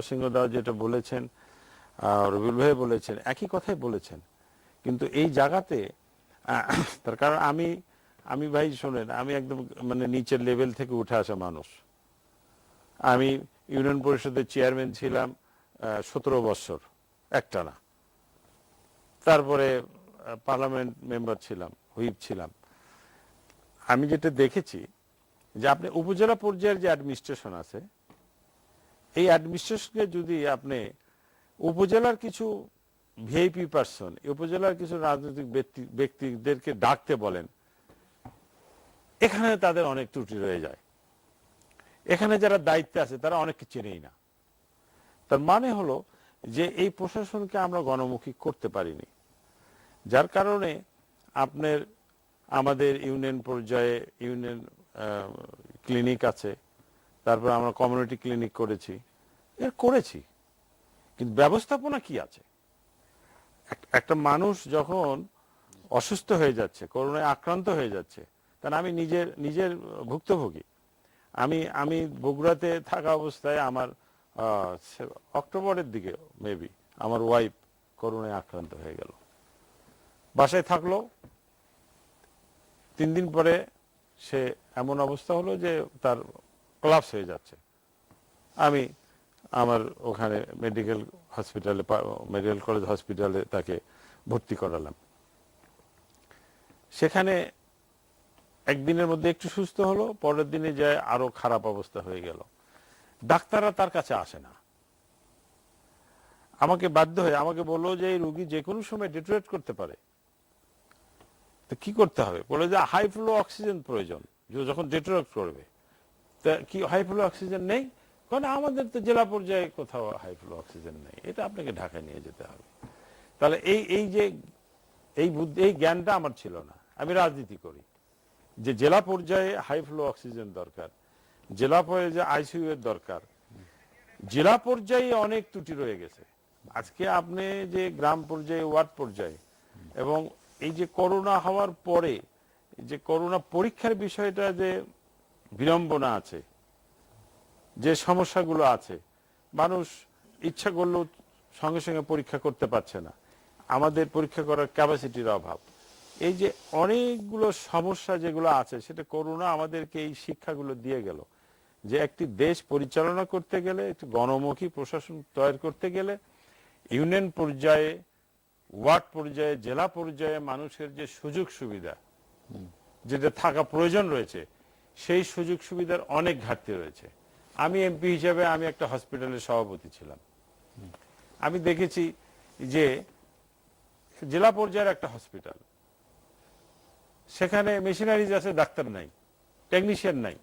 সিংহ দাও যেটা বলেছেন, রবিউল ভাই বলেছেন, একই কথাই বলেছেন। কিন্তু এই জায়গাতে তার কারণ আমি ভাই শোনেন, আমি একদম মানে নিচের লেভেল থেকে উঠে আসা মানুষ। আমি ইউনিয়ন পরিষদের চেয়ারম্যান ছিলাম 17 বছর একটানা, তারপরে পার্লামেন্ট মেম্বার ছিলাম, হুইপ ছিলাম। আমি যেটা দেখেছি যে আপনি উপজেলা পর্যায়ের যে অ্যাডমিনিস্ট্রেশন আছে, এই অ্যাডমিনিস্ট্রেশনকে যদি আপনি উপজেলার কিছু ভিআইপি পার্সন, উপজেলার কিছু রাজনৈতিক ব্যক্তিদেরকে ডাকতে বলেন, এখানে তাদের অনেক ত্রুটি রয়ে যায়। এখানে যারা দায়িত্বে আছে তারা অনেককে চেনেই না। তার মানে হলো যে এই প্রশাসনকে আমরা গণমুখী করতে পারিনি, যার কারণে আপনার আমাদের ইউনিয়ন পর্যায়ে ইউনিয়ন ক্লিনিক আছে, তারপর আমরা কমিউনিটি ক্লিনিক করেছি, কিন্তু ব্যবস্থাপনা কি আছে? একটা মানুষ যখন অসুস্থ হয়ে যাচ্ছে, করোনায় আক্রান্ত হয়ে যাচ্ছে, কারণ আমি নিজের ভুক্তভোগী। আমি বগুড়াতে থাকা অবস্থায় আমার অক্টোবরের দিকে মেবি আমার ওয়াইফ করোনায় আক্রান্ত হয়ে গেল, বাসায় থাকলো। 3 দিন পরে সে এমন অবস্থা হলো যে তার কোলাপস হয়ে যাচ্ছে। আমি আমার ওখানে মেডিকেল কলেজ হসপিটালে তাকে ভর্তি করালাম। সেখানে একদিনের মধ্যে একটু সুস্থ হলো, পরের দিনে যায় আরো খারাপ অবস্থা হয়ে গেল। ডাক্তাররা তার কাছে আসে না, আমাকে বাধ্য হয়ে আমাকে বললো যে এই রোগী যে কোনো সময় ডিটোরেট করতে পারে, তো কি করতে হবে? বলে যে হাই ফ্লো অক্সিজেন প্রয়োজন যখন ডিটোরেট করবে। তা কি হাই ফ্লো অক্সিজেন নেই? কারণ আমাদের তো জেলা পর্যায়ে কোথাও হাই ফ্লো অক্সিজেন নেই, এটা আপনাকে ঢাকায় নিয়ে যেতে হবে। তাহলে এই জ্ঞানটা আমার ছিল না। আমি রাজনীতি করি, যে জেলা পর্যায়ে হাই ফ্লো অক্সিজেন দরকার, জেলা পর্যায়ে আইসিইউ এর দরকার। জেলা পর্যায়ে অনেক ত্রুটি রয়ে গেছে। আজকে আপনি যে গ্রাম পর্যায়ে, ওয়ার্ড পর্যায়ে, এবং এই যে করোনা হওয়ার পরে যে করোনা পরীক্ষার বিষয়টা যে বিড়ম্বনা আছে, যে সমস্যাগুলো আছে, মানুষ ইচ্ছা করলেও সঙ্গে সঙ্গে পরীক্ষা করতে পারছে না, আমাদের পরীক্ষা করার ক্যাপাসিটির অভাব, এই যে অনেকগুলো সমস্যা যেগুলো আছে, সেটা করোনা আমাদেরকে এই শিক্ষাগুলো দিয়ে গেল যে একটি দেশ পরিচালনা করতে গেলে, একটি গণমুখী প্রশাসন তৈরি করতে গেলে ইউনিয়ন পর্যায়ে, ওয়ার্ড পর্যায়ে, জেলা পর্যায়ে মানুষের যে সুযোগ সুবিধা যেটা থাকা প্রয়োজন রয়েছে, সেই সুযোগ সুবিধার অনেক ঘাটতি রয়েছে। আমি এমপি হিসেবে আমি একটা হসপিটালের সভাপতি ছিলাম। আমি দেখেছি যে জেলা পর্যায়ের একটা হসপিটাল, সেখানে মেশিনারিজ আছে, ডাক্তার নাই, টেকনিশিয়ান নাই,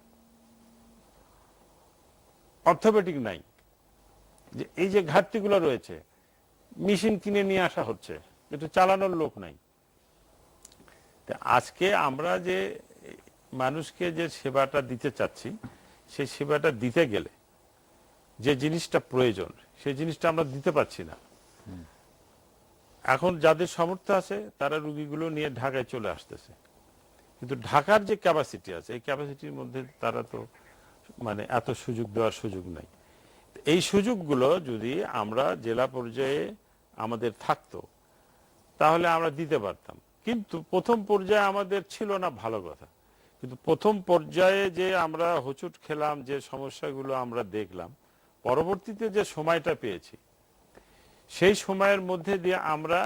অর্থোপেডিক নাই। যে এই যে ঘাটতিগুলো রয়েছে, মেশিন কিনে নিয়ে আসা হচ্ছে, কিন্তু চালানোর লোক নাই। আজকে আমরা যে মানুষকে যে সেবাটা দিতে চাচ্ছি, সেই সেবাটা দিতে গেলে যে জিনিসটা প্রয়োজন, সেই জিনিসটা আমরা দিতে পারছি না। এখন যাদের সামর্থ্য আছে তারা রোগীগুলো নিয়ে ঢাকায় চলে আসতেছে, কিন্তু ঢাকার যে ক্যাপাসিটি আছে, এই ক্যাপাসিটির মধ্যে তারা তো এত সুযোগ দেওয়ার সুযোগ নাই। এই সুযোগগুলো যদি আমরা জেলা পর্যায়ে আমাদের থাকতো, তাহলে আমরা দিতে পারতাম। কিন্তু প্রথম পর্যায়ে আমাদের ছিল না, ভালো কথা, কিন্তু প্রথম পর্যায়ে যে আমরা হোঁচট খেলাম, যে সমস্যাগুলো আমরা দেখলাম, পরবর্তীতে যে সময়টা পেয়েছি, সেই সময়ের মধ্যে দিয়ে আমরা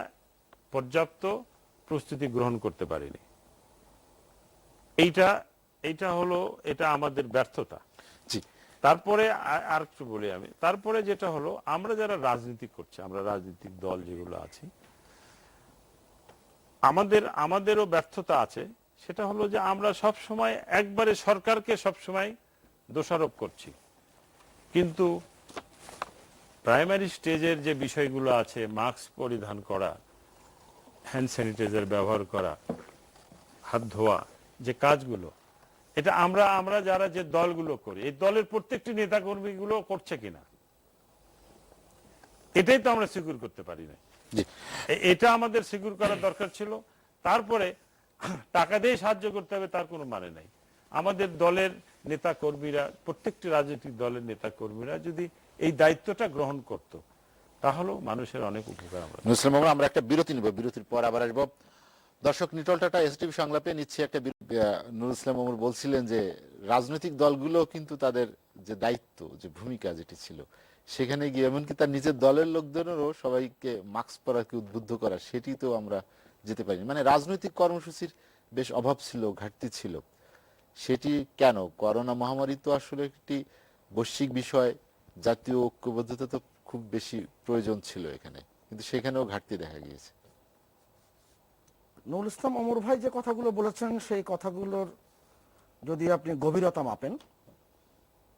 পর্যাপ্ত প্রস্তুতি গ্রহণ করতে পারিনি। এইটা হলো এটা আমাদের ব্যর্থতা। তারপরে আর একটু বলি আমি, তারপরে যেটা হলো, আমরা যারা রাজনীতি করছি, আমরা রাজনৈতিক দল যেগুলো আছি, আমাদেরও ব্যর্থতা আছে। সেটা হলো যে আমরা সব সময় একবারে সরকারকে সব সময় দোষারোপ করছি, কিন্তু প্রাইমারি স্টেজের যে বিষয়গুলো আছে, মাস্ক পরিধান করা, হ্যান্ড স্যানিটাইজার ব্যবহার করা, হাত ধোয়া, যে কাজগুলো, এটা আমরা যারা যে দলগুলো করি, এই দলের প্রত্যেকটি নেতাকর্মীগুলো করছে কিনা, এটাই তো আমরা সিকিউর করতে পারি না। এটা আমাদের সিকিউর করার দরকার ছিল। তারপরে টাকা দিয়ে সাহায্য করতে হবে তার কোনো মানে নাই। আমাদের দলের নেতা কর্মীরা, প্রত্যেকটি রাজনৈতিক দলের নেতা কর্মীরা যদি এই দায়িত্বটা গ্রহণ করত, তাহলেও মানুষের অনেক উপকার। আমরা একটা বিরতি নিব, বিরতির পর আবার আসবো। দর্শক, নিটল টাটা এসটিভি সংলাপে নিচ্ছে একটা নুরুল ইসলাম ওমর বলছিলেন যে রাজনৈতিক দলগুলো কিন্তু তাদের যে দায়িত্ব, যে ভূমিকা যেটি ছিল, সেখানে গিয়ে এমনকি তার নিজের দলের লোকদেরও সবাইকে মাস্ক পরাকে উদ্বুদ্ধ করা, সেটি তো আমরা যেতে পারিনি। রাজনৈতিক কর্মসূচির বেশ অভাব ছিল, ঘাটতি ছিল। সেটি কেন? করোনা মহামারী তো আসলে একটি বৈশ্বিক বিষয়, জাতীয় ঐক্যবদ্ধতা তো খুব বেশি প্রয়োজন ছিল এখানে, কিন্তু সেখানেও ঘাটতি দেখা গিয়েছে। নুরুল ইসলাম ওমর ভাই যে কথাগুলো বলেছেন, সেই কথাগুলোর যদি আপনি গভীরতা মাপেন,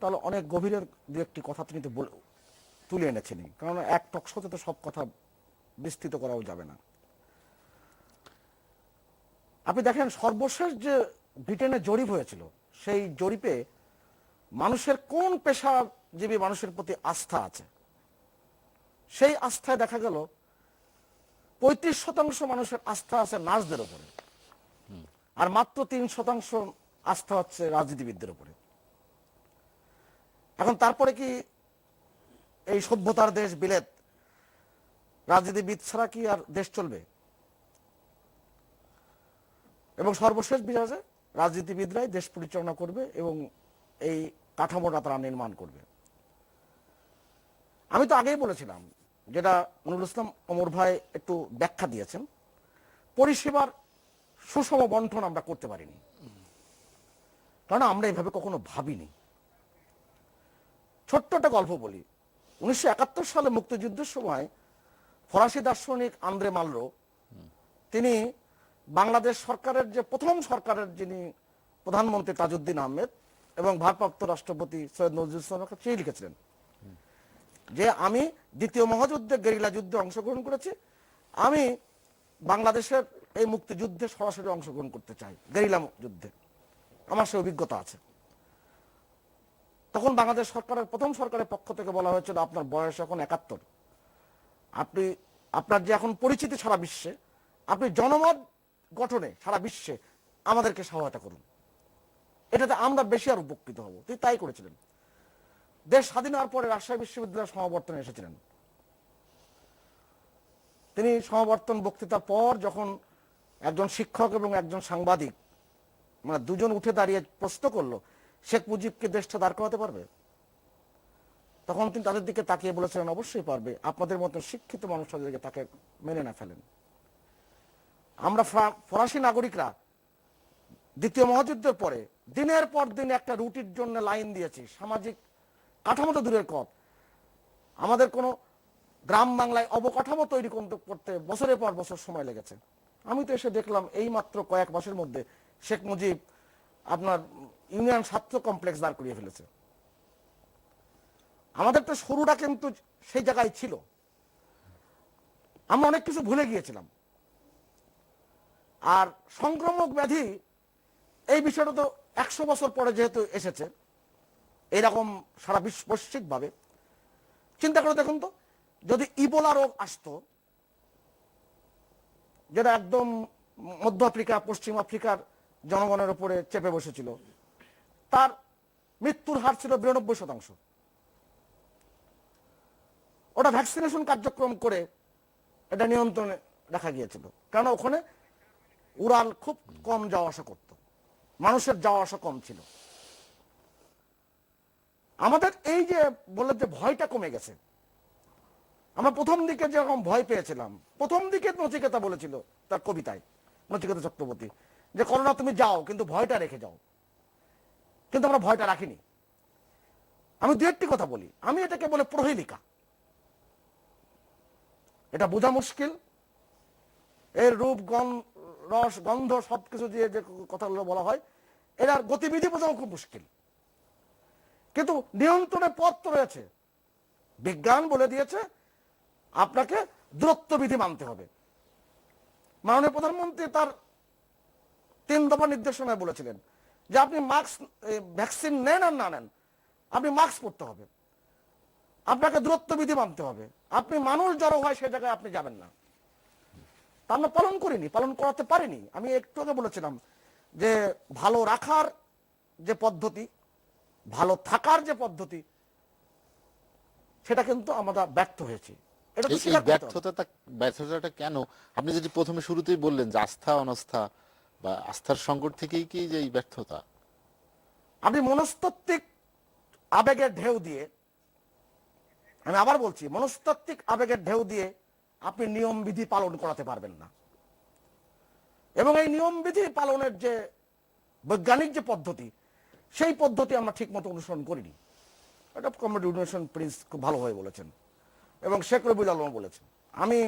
তাহলে অনেক গভীরের দু একটি কথা তিনি তুলে এনেছেনি, কারণ এক টকশোতে তো সব কথা বিস্তৃত করাও যাবে না। আপনি দেখেন সর্বশেষ যে ব্রিটেনে জরিপ হয়েছিল, সেই জরিপে মানুষের কোন পেশাজীবী মানুষের প্রতি আস্থা আছে, সেই আস্থায় দেখা গেল 35% মানুষের আস্থা আছে নার্সদের উপরে, আর মাত্র 3% আস্থা হচ্ছে রাজনীতিবিদদের উপরে। এখন তারপরে কি এই সভ্যতার দেশ বিলেত রাজনীতিবিদ ছাড়া কি আর দেশ চলবে? এবং সর্বশেষ বিষয় রাজনীতিবিদরাই দেশ পরিচালনা করবে এবং এই কাঠামোটা তারা নির্মাণ করবে। আমি তো আগেই বলেছিলাম, যেটা নুরুল ইসলাম ওমর ভাই একটু ব্যাখ্যা দিয়েছেন, পরিষেবার সুষম বন্টন আমরা করতে পারিনি, কারণ আমরা এইভাবে কখনো ভাবিনি। ছোট্ট একটা গল্প বলি। 1971 সালে মুক্তিযুদ্ধের সময় ফরাসি দার্শনিক আন্দ্রে মালরো, তিনি বাংলাদেশ সরকারের যে প্রথম সরকারের যিনি প্রধানমন্ত্রী তাজউদ্দিন আহমেদ এবং ভারপ্রাপ্ত রাষ্ট্রপতি সৈয়দ নজরুল ইসলামকে চিঠি লিখেছিলেন যে আমি দ্বিতীয় মহাযুদ্ধে গেরিলা যুদ্ধে অংশগ্রহণ করেছি, আমি বাংলাদেশের এই মুক্তিযুদ্ধে সরাসরি অংশগ্রহণ করতে চাই, গেরিলা যুদ্ধে আমার সে অভিজ্ঞতা আছে। তখন বাংলাদেশ সরকারের প্রথম সরকারের পক্ষ থেকে বলা হয়েছিল আপনার বয়স এখন 71, আপনি আপনার যে এখন পরিচিতি সারা বিশ্বে, আপনি জনমত গঠনে সারা বিশ্বে আমাদেরকে সহায়তা করুন, এটাতে আমরা বেশি আর উপকৃত হব। তিনি তাই করেছিলেন। দেশ স্বাধীন হওয়ার পরে রাজশাহী বিশ্ববিদ্যালয়ের সমাবর্তনে এসেছিলেন। তিনি সমাবর্তন বক্তৃতার পর যখন একজন শিক্ষক এবং একজন সাংবাদিক মানে দুজন উঠে দাঁড়িয়ে প্রশ্ন করলো শেখ মুজিবকে দেশটা দাঁড় করাতে পারবে, তখন তিনি তাদের দিকে তাকিয়ে বলেছিলেন অবশ্যই পারবে, আপনাদের মতো শিক্ষিত মানুষদেরকে তাকে মেনে না ফেলেন। আমরা ফরাসি নাগরিকরা দ্বিতীয় মহাযুদ্ধের পরে দিনের পর দিন একটা রুটির জন্য লাইন দিয়েছি, সামাজিক কাঠামো তো দূরের কথা, আমাদের কোনো গ্রাম বাংলায় অবকাঠামো তৈরি করতে বছরের পর বছর সময় লেগেছে। আমি তো এসে দেখলাম এই মাত্র কয়েক মাসের মধ্যে শেখ মুজিব আপনার ইউনিয়ন ছাত্র কমপ্লেক্স দাঁড় করিয়ে ফেলেছে। আমাদের তো শুরুটা কিন্তু সেই জায়গায় ছিল, আমরা অনেক কিছু ভুলে গিয়েছিলাম। আর সংক্রামক ব্যাধি এই বিষয়টা তো 100 বছর পরে যেহেতু এসেছে এইরকম সারা বিশ্ব বৈশ্বিক ভাবে, চিন্তা করে দেখুন তো, যদি ইবোলা রোগ আসতো যেটা একদম মধ্য আফ্রিকা পশ্চিম আফ্রিকার জনগণের উপরে চেপে বসেছিল, তার মৃত্যুর হার ছিল 92%। ওটা ভ্যাকসিনেশন কার্যক্রম করে এটা নিয়ন্ত্রণে রাখা গিয়েছিল, কারণ ওখানে উড়াল খুব কম যাওয়া আসা করত, মানুষের যাওয়া আসা কম ছিল। আমাদের এই যে বলে যে ভয়টা কমে গেছে, আমরা প্রথম দিকে যেরকম ভয় পেয়েছিলাম, প্রথম দিকে নচিকেতা বলেছিল তার কবিতায়, নচিকেতা চক্রবর্তী, যে করোনা তুমি যাও কিন্তু ভয়টা রেখে যাও, কিন্তু আমরা ভয়টা রাখিনি। আমি দু একটি কথা বলি, আমি এটাকে বলে প্রহেলিকা, এটা বোঝা মুশকিল, এর রূপ রস গন্ধ সবকিছু দিয়ে যে কথাগুলো বলা হয় এটার গতিবিধি বোঝাও খুব মুশকিল, কিন্তু নিয়ন্ত্রণের পথ তো রয়েছে। বিজ্ঞান বলে দিয়েছে আপনাকে দূরত্ব বিধি মানতে হবে। মাননীয় প্রধানমন্ত্রী তার 3 দফা নির্দেশনায় বলেছিলেন যে আপনি মাস্ক, ভ্যাকসিন নেন আর না নেন, আপনি মাস্ক পরতে হবে, আপনাকে দূরত্ব বিধি মানতে হবে, আপনি মানুষ জড়ো হয় সে জায়গায় আপনি যাবেন না। তা আমরা পালন করিনি, পালন করাতে পারিনি। আমি একটু আগে বলেছিলাম যে ভালো রাখার যে পদ্ধতি, ভালো থাকার যে পদ্ধতি, সেটা কিন্তু আমরা ব্যর্থ হয়েছি। এটা তো স্বীকার করতে হবে। ব্যর্থতাটা কেন? আপনি যেটি প্রথমে শুরুতেই বললেন যে আস্থা অনাস্থা বা আস্থার সংকট থেকেই কি যে এই ব্যর্থতা? আপনি মনস্তাত্ত্বিক আবেগের ঢেউ দিয়ে, আমি আবার বলছি, মনস্তাত্ত্বিক আবেগের ঢেউ দিয়ে আপনি নিয়ম বিধি পালন করাতে পারবেন না। এবং এই নিয়ম বিধি পালনের যে বৈজ্ঞানিক যে পদ্ধতি, সেই পদ্ধতি আমরা ঠিক মতো অনুসরণ করিনি। এটা কমরেড ইউনিয়ন প্রিন্স খুব ভালোভাবে বলেছেন এবং শেখ রবিউল আলম বলেছেন। আমি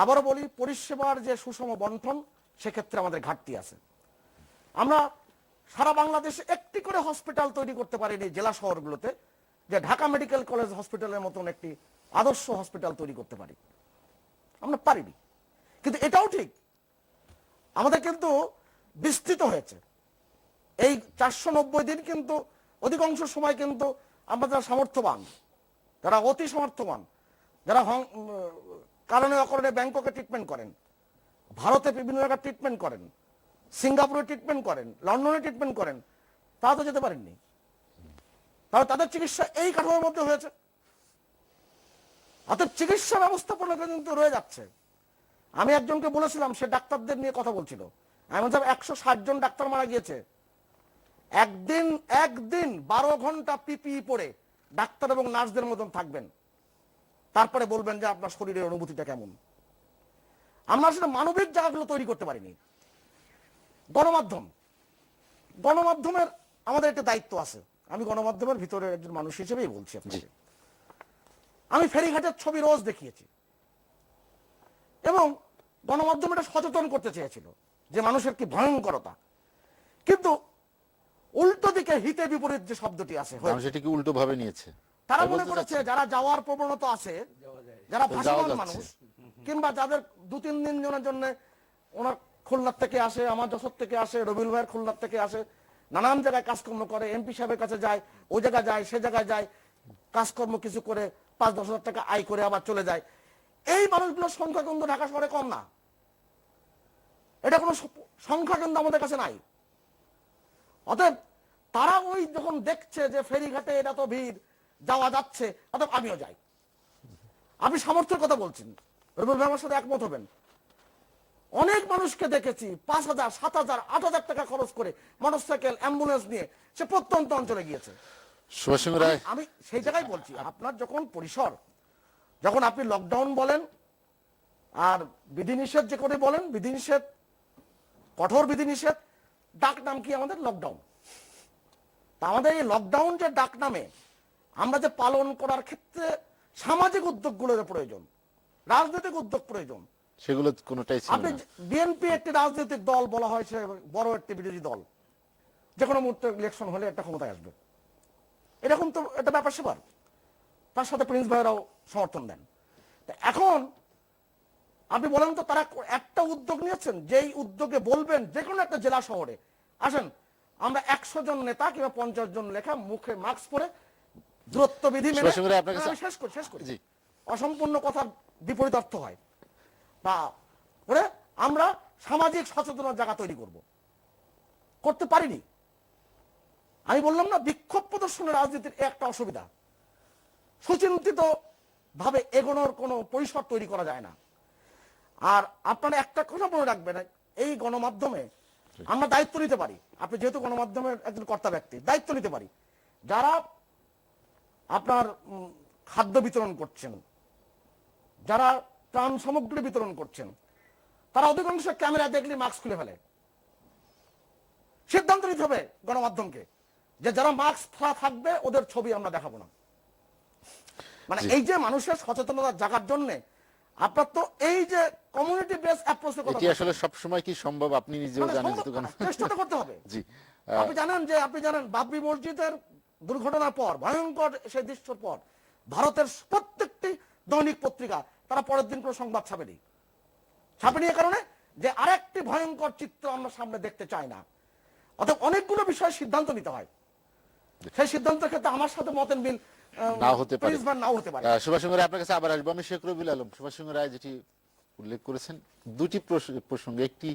আবারও বলি, পরিষেবার যে সুষম বন্টন, সেক্ষেত্রে আমাদের ঘাটতি আছে। আমরা সারা বাংলাদেশে একটি করে হসপিটাল তৈরি করতে পারিনি জেলা শহরগুলোতে, যে ঢাকা মেডিকেল কলেজ হসপিটালের মতন একটি আদর্শ হসপিটাল তৈরি করতে পারি। আমরা পারিনি। কিন্তু এটাও ঠিক, আমাদের কিন্তু বিস্তৃত হয়েছে এই 490 দিন, কিন্তু অধিকাংশ সময় কিন্তু আমরা যারা সামর্থ্যবান, যারা অতি সামর্থ্যবান, যারা কারণে অকারণে ব্যাংককে ট্রিটমেন্ট করেন, ভারতে বিভিন্ন জায়গায় ট্রিটমেন্ট করেন, সিঙ্গাপুরে ট্রিটমেন্ট করেন, লন্ডনে ট্রিটমেন্ট করেন, তারা তো যেতে পারেননি। তাহলে তাদের চিকিৎসা এই কাঠামোর মধ্যে হয়েছে। অর্থাৎ চিকিৎসা ব্যবস্থাপনা কিন্তু রয়ে যাচ্ছে। আমি একজনকে বলেছিলাম, সে ডাক্তারদের নিয়ে কথা বলছিল, আমি বলছিলাম 160 জন ডাক্তার মারা গিয়েছে। একদিন 12 ঘন্টা পিপিই পরে ডাক্তার এবং নার্সদের মতন থাকবেন, তারপরে বলবেন যে আপনার শরীরের অনুভূতিটা কেমন। আমরা আসলে মানবিক জায়গাগুলো তৈরি করতে পারিনি। গণমাধ্যমের আমাদের একটা দায়িত্ব আছে। আমি গণমাধ্যমের ভিতরে একজন মানুষ হিসেবেই বলছি আপনাকে। আমি ফেরিঘাটের ছবি রোজ দেখিয়েছি এবং গণমাধ্যম এটা সচেতন করতে চেয়েছিল যে মানুষের কি ভয়ঙ্করতা, কিন্তু উল্টো দিকে হিতে বিপরীত যে শব্দটি আছে, মানুষ এটিকে উল্টো ভাবে নিয়েছে। তারা মনে করেছে যারা যাওয়ার প্রবণতা আছে, যারা ভাসমান মানুষ, কিংবা যাদের 2-3 দিন জন্য ওনার খুলনার থেকে আসে, আমার যশোর থেকে আসে, রবিউল ভাইয়ের খুলনার থেকে আসে, নানান জায়গায় কাজকর্ম করে, এমপি সাহেবের কাছে যায়, ওই জায়গায় যায়, সে জায়গায় যায়, কাজকর্ম কিছু করে 5-10 হাজার টাকা আয় করে আবার চলে যায়, এই মানুষগুলোর সংখ্যা কিন্তু ঢাকা শহরে কম না। এটা কোনো সংখ্যা কিন্তু আমাদের কাছে নাই। অতএব তারা ওই যখন দেখছে যে ফেরিঘাটে এটা তো ভিড়, যাওয়া যাচ্ছে, অতএব আমিও যাই। আপনি সামর্থ্যের কথা বলছেন, রবিউল ভাই আমার সাথে একমত হবেন। অনেক মানুষকে দেখেছি 5,000, 7,000, 8,000 টাকা খরচ করে মোটরসাইকেল, অ্যাম্বুলেন্স নিয়ে সে প্রত্যন্ত অঞ্চলে গিয়েছে। সুভাষ চন্দ্র রায়, আমি সেই জায়গায় বলছি, আপনার যখন পরিসর, যখন আপনি লকডাউন বলেন আর বিধিনিষেধ যে করে বলেন, বিধিনিষেধ, কঠোর বিধিনিষেধ, ডাক নাম কি আমাদের? লকডাউন। তা আমাদের এই লকডাউন যে ডাক নামে আমরা যে পালন করার ক্ষেত্রে সামাজিক উদ্যোগগুলোর প্রয়োজন, রাজনৈতিক উদ্যোগ প্রয়োজন, সেগুলো কোনোটাই ছিল আপনি না। বিএনপি একটি রাজনৈতিক দল বলা হয়েছে, বড় একটি বিরোধী দল, যে কোনো মুহূর্তে ইলেকশন হলে একটা ক্ষমতায় আসবে, এরকম তো একটা ব্যাপার স্যাপার। তার সাথে প্রিন্স ভাইরাও সমর্থন দেন। এখন আপনি বলেন তো, তারা একটা উদ্যোগ নিয়েছেন, যেই উদ্যোগে বলবেন যে কোনো একটা জেলা শহরে আসেন, আমরা 100 জন নেতা কিংবা 50 জন লেখা মুখে মাস্ক পরে দূরত্ব বিধি মেনে, আমি শেষ করি, অসম্পূর্ণ কথার বিপরীত অর্থ হয়, বা করে আমরা সামাজিক সচেতনতার জায়গা তৈরি করতে পারিনি। আমি বললাম না, বিক্ষোভ প্রদর্শনের রাজনীতির একটা অসুবিধা, সুচিন্তিত ভাবে এগোনোর কোনো পরিসর তৈরি করা যায় না। আর আপনারা একটা কথা মনে রাখবেন, এই গণমাধ্যমে আমরা দায়িত্ব নিতে পারি। আপনি যেহেতু গণমাধ্যমের একজন কর্তা ব্যক্তি, দায়িত্ব নিতে পারি। যারা আপনার খাদ্য বিতরণ করছেন, যারা ত্রাণ সামগ্রী বিতরণ করছেন, তারা অধিকাংশ ক্যামেরা দেখলে মাস্ক খুলে ফেলে। সিদ্ধান্ত নিতে হবে গণমাধ্যমকে যে যারা মাস্ক থাকবে ওদের ছবি আমরা দেখাবো না। মানে এই যে মানুষের সচেতনতা জাগার জন্য আপনার তো এই যে কমিউনিটি বেস অ্যাপ্রোচের কথা, এটি আসলে সব সময় কি সম্ভব আপনি নিজেও জানেন, চেষ্টা করতে হবে। জি, আপনি জানেন বাবরি মসজিদের দুর্ঘটনার পর, ভয়ঙ্কর সেই দৃশ্যের পর, ভারতের প্রত্যেকটি দৈনিক পত্রিকা তারা পরের দিন কোনো সংবাদ ছাপেনি। এই কারণে যে আরেকটি ভয়ঙ্কর চিত্র আমরা সামনে দেখতে চাই না। অর্থাৎ অনেকগুলো বিষয়ে সিদ্ধান্ত নিতে হয়। সেই সিদ্ধান্তের ক্ষেত্রে আমার সাথে মতের মিল নাও হতে পারে। সুভাষ চন্দ্র রায়, আপনার কাছে আবার আসবো। আমি শেখ রবিউল আলম, সুভাষ চন্দ্র রায় যেটি উল্লেখ করেছেন, দুটি প্রসঙ্গে, একটি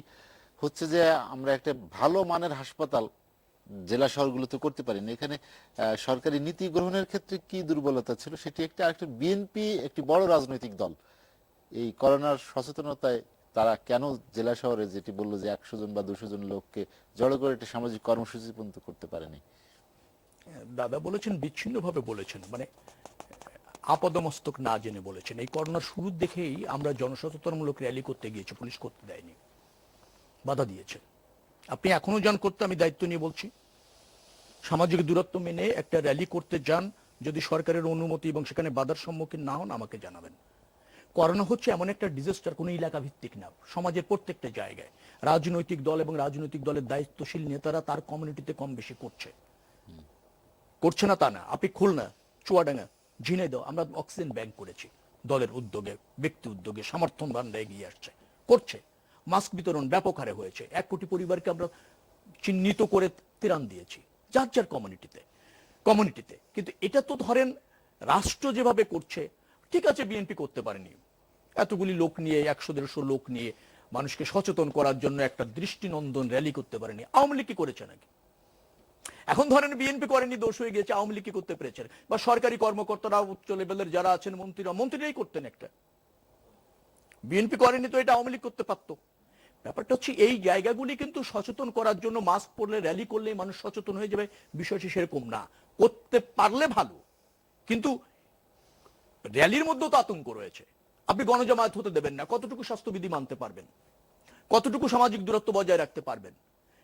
হচ্ছে যে আমরা একটা ভালো মানের হাসপাতাল জেলা শহরগুলোতে করতে পারি না। এখানে সরকারি নীতি গ্রহণের ক্ষেত্রে কি দুর্বলতা ছিল সেটি একটা। আরেকটা, বিএনপি একটি বড় রাজনৈতিক দল, এই করোনার সচেতনতায় তারা কেন জেলা শহরে, যেটি বললো যে 100 জন বা 200 জন লোককে জড়ো করে একটা সামাজিক কর্মসূচি পর্যন্ত করতে পারেনি? দাদা বলেছেন, বিচ্ছিন্নভাবে বলেছেন, মানে আপাদমস্তক না জেনে বলেছেন। এই করোনার শুরুর দেখেই আমরা জনসচেতনমূলক র্যালি করতে গিয়েছি, পুলিশ করতে দেয়নি, বাধা দিয়েছে। আপনি এখনো যান করতে, আমি দায়িত্ব নিয়ে বলছি, সামাজিক দূরত্ব মেনে একটা র্যালি করতে যান, যদি সরকারের অনুমতি এবং সেখানে বাধার সম্মুখীন না হন আমাকে জানাবেন। করোনা হচ্ছে এমন একটা ডিজাস্টার, কোনো এলাকা ভিত্তিক না, সমাজের প্রত্যেকটা জায়গায় রাজনৈতিক দল এবং রাজনৈতিক দলের দায়িত্বশীল নেতারা তার কমিউনিটিতে কম বেশি করছে না তা না। আপনি খুলনা চুয়াডাঙ্গা, ঝিনাইদহ আমরা অক্সিজেন ব্যাংক করেছি দলের উদ্যোগে, ব্যক্তি উদ্যোগে, সমর্থনবানরা এগিয়ে আসছে, করছে। মাস্ক বিতরণ ব্যাপক হারে হয়েছে। 1 কোটি পরিবারকে আমরা চিহ্নিত করে ত্রাণ দিয়েছি যার যার কমিউনিটিতে। কিন্তু এটা তো ধরেন রাষ্ট্র যেভাবে করছে, ঠিক আছে বিএনপি করতে পারেনি, এতগুলি লোক নিয়ে 100-150 লোক নিয়ে মানুষকে সচেতন করার জন্য একটা দৃষ্টিনন্দন র্যালি করতে পারেনি। আওয়ামী লীগ কি করেছে নাকি? এখন ধরেন বিএনপি করেনি, দোষ হয়ে গেছে, আওয়ামী লীগ কি করতে পেরেছে? বা সরকারি কর্মকর্তারা উচ্চ লেভেলের যারা আছেন, মন্ত্রীরাই করতেন একটা। বিএনপি করেনি তো এটা আওয়ামী লীগ করতে পারতো। ব্যাপারটা হচ্ছে এই জায়গাগুলি কিন্তু সচেতন করার জন্য মাস্ক পরলে, র্যালি করলেই মানুষ সচেতন হয়ে যাবে, বিষয়টি সেরকম না। করতে পারলে ভালো, কিন্তু র্যালির মধ্যেও তো আতঙ্ক রয়েছে। আপনি গণজামায়াত হতে দেবেন না, কতটুকু স্বাস্থ্যবিধি মানতে পারবেন, কতটুকু সামাজিক দূরত্ব বজায় রাখতে পারবেন?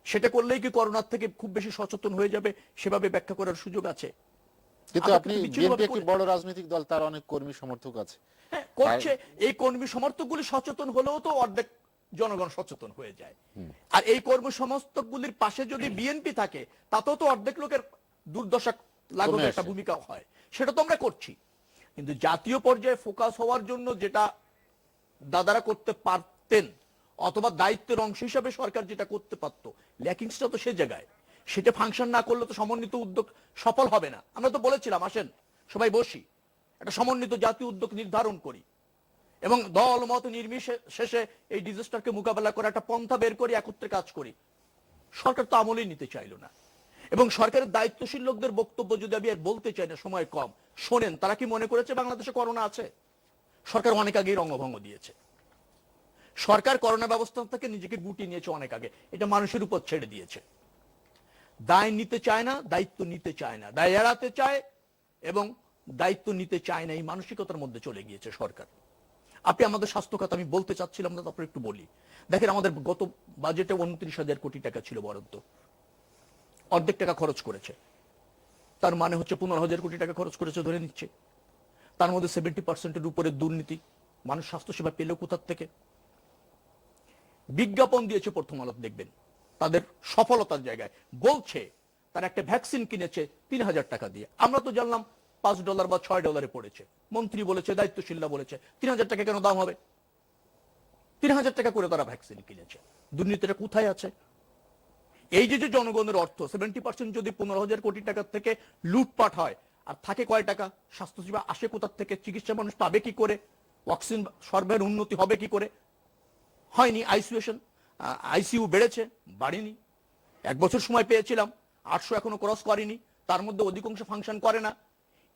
সেটা করলেই কি করোনার থেকে খুব বেশি সচেতন হয়ে যাবে? সেভাবে ব্যাখ্যা করার সুযোগ আছে। কিন্তু আপনি বিএনপি একটি বড় রাজনৈতিক দল, তার অনেক কর্মী সমর্থক আছে। হ্যাঁ, করছে। এই কর্মী সমর্থকগুলি সচেতন হলেও তো অর্ধেক জনগণ সচেতন হয়ে যায়। আর এই কর্মী সমর্থকগুলির পাশে যদি বিএনপি থাকে, তাতেও তো অর্ধেক লোকের দুর্দশা লাঘবে একটা ভূমিকা হয়। সেটা তো আমরা করছি। কিন্তু জাতীয় পর্যায়ে ফোকাস হওয়ার জন্য যেটা দাদারা করতে পারতেন, অথবা দায়িত্বের অংশ হিসাবে সরকার যেটা করতে পারত, ল্যাকিংসটা তো সে জায়গায়। সেটা ফাংশন না করলে তো সমন্বিত উদ্যোগ সফল হবে না। আমরা তো বলেছিলাম, আসেন সবাই বসি, একটা সমন্বিত জাতীয় উদ্যোগ নির্ধারণ করি এবং দল মত নির্বিশেষে এই ডিজাস্টারকে মোকাবেলা করে একটা পন্থা বের করি, একত্রে কাজ করি। সরকার তো আমলেই নিতে চাইল না। এবং সরকারের দায়িত্বশীল লোকদের বক্তব্য যদি আমি আর বলতে চাই না, সময় কম, শোনেন। তারা কি মনে করেছে বাংলাদেশে করোনা আছে? সরকার অনেক আগেই রঙ্গভঙ্গ দিয়েছে। সরকার করোনা ব্যবস্থা থেকে নিজেকে গুটিয়ে নিয়েছে অনেক আগে, এটা মানুষের উপর ছেড়ে দিয়েছে। দায় নিতে চায় না, দায়িত্ব নিতে চায় না, দায় এড়াতে চায় এবং দায়িত্ব নিতে চায় না, এই মানসিকতার মধ্যে চলে গিয়েছে সরকার। আপনি আমাদের স্বাস্থ্য খাত, আমি বলতে চাচ্ছিলাম না, তারপরে একটু বলি। দেখেন, আমাদের গত বাজেটে 29,000 কোটি টাকা ছিল বরাদ্দ, অর্ধেক টাকা খরচ করেছে। তার মানে হচ্ছে 15,000 কোটি টাকা খরচ করেছে ধরে নিচ্ছে। তার মধ্যে 70% উপরে দুর্নীতি। মানুষ স্বাস্থ্যসেবা পেল কোথার থেকে? বিজ্ঞাপন দিয়েছে প্রথম আলো, দেখবেন তাদের সফলতার জায়গায় বলছে তার একটা ভ্যাকসিন কিনেছে 3,000 টাকা দিয়ে। আমরা তো জানলাম $5 বা $6 পড়েছে। মন্ত্রী বলেছে, দায়িত্বশীলরা বলেছে 3,000 টাকা কেন দাম হবে? 3,000 টাকা করে তারা ভ্যাকসিন কিনেছে। দুর্নীতিটা কোথায় আছে? এই যে জনগণের অর্থ 70% যদি 15,000 কোটি টাকা থেকে লুটপাট হয়, আর থাকে কয় টাকা? স্বাস্থ্যসেবা আসে কোথার থেকে? চিকিৎসা মানুষ পাবে কি করে? অক্সিজেন সরবরাহের উন্নতি হবে কি করে? হয়নি। আইসিইউ বেড়েছে, বাড়েনি। 1 বছর সময় পেয়েছিলাম, 800 এখনো ক্রস করেনি, তার মধ্যে অধিকাংশ ফাংশন করে না।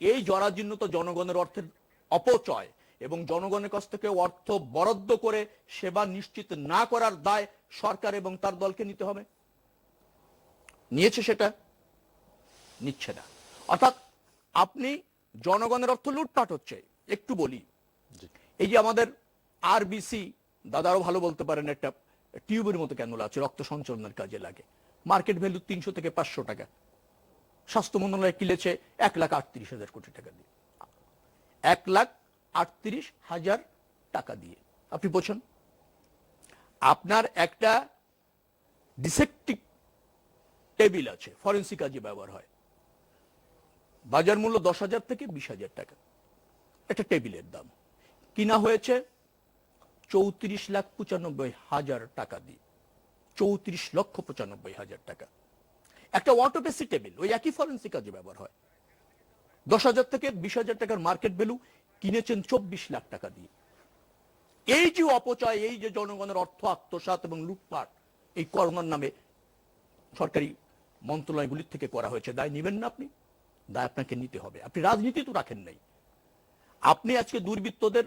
এই জরাজীর্ণতা, জনগণের অর্থের অপচয় এবং জনগণের কাছ থেকে অর্থ বরাদ্দ করে সেবা নিশ্চিত না করার দায় সরকার এবং তার দলকে নিতে হবে। নিয়েছে সেটা? নিচ্ছে না। অর্থাৎ আপনি জনগণের অর্থ লুটপাট হচ্ছে। একটু বলি, এই যে আমাদের আরবিসি, দাদারও ভালো বলতে পারেন, একটা টিউবের মতো ক্যানুলা আছে, রক্ত সঞ্চালনের কাজে লাগে। মার্কেট ভ্যালু 300 থেকে 500 টাকা। স্বাস্থ্য মন্ত্রণালয় কিনেছে 1,38,000 কোটি টাকা দিয়ে। 1,38,000 টাকা দিয়ে। আপনি বোঝেন, আপনার একটা ডিসেক্টিভ টেবিল আছে, ফরেন্সিক কাজে ব্যবহার হয়, বাজার মূল্য 10,000 থেকে 20,000 টাকা একটা টেবিলের দাম। কিনা হয়েছে 34,95,000 টাকা দিয়ে। 34,95,000 টাকা একটা অটোপেসি টেবিল, ওই একই ফরেন্সিক কাজে ব্যবহার হয়। 10,000 থেকে 20,000 টাকার মার্কেট ভ্যালু, কিনেছেন 24 লাখ টাকা দিয়ে। এই যে অপচয়, এই যে জনগণের অর্থ আত্মসাৎ এবং লুটপাট এই করোনার নামে সরকারি মন্ত্রণালয়গুলির থেকে করা হয়েছে, দায় নেবেন না আপনি? দায় আপনাকে নিতে হবে। আপনি রাজনীতি তো রাখেন নাই। আপনি আজকে দুর্বৃত্তদের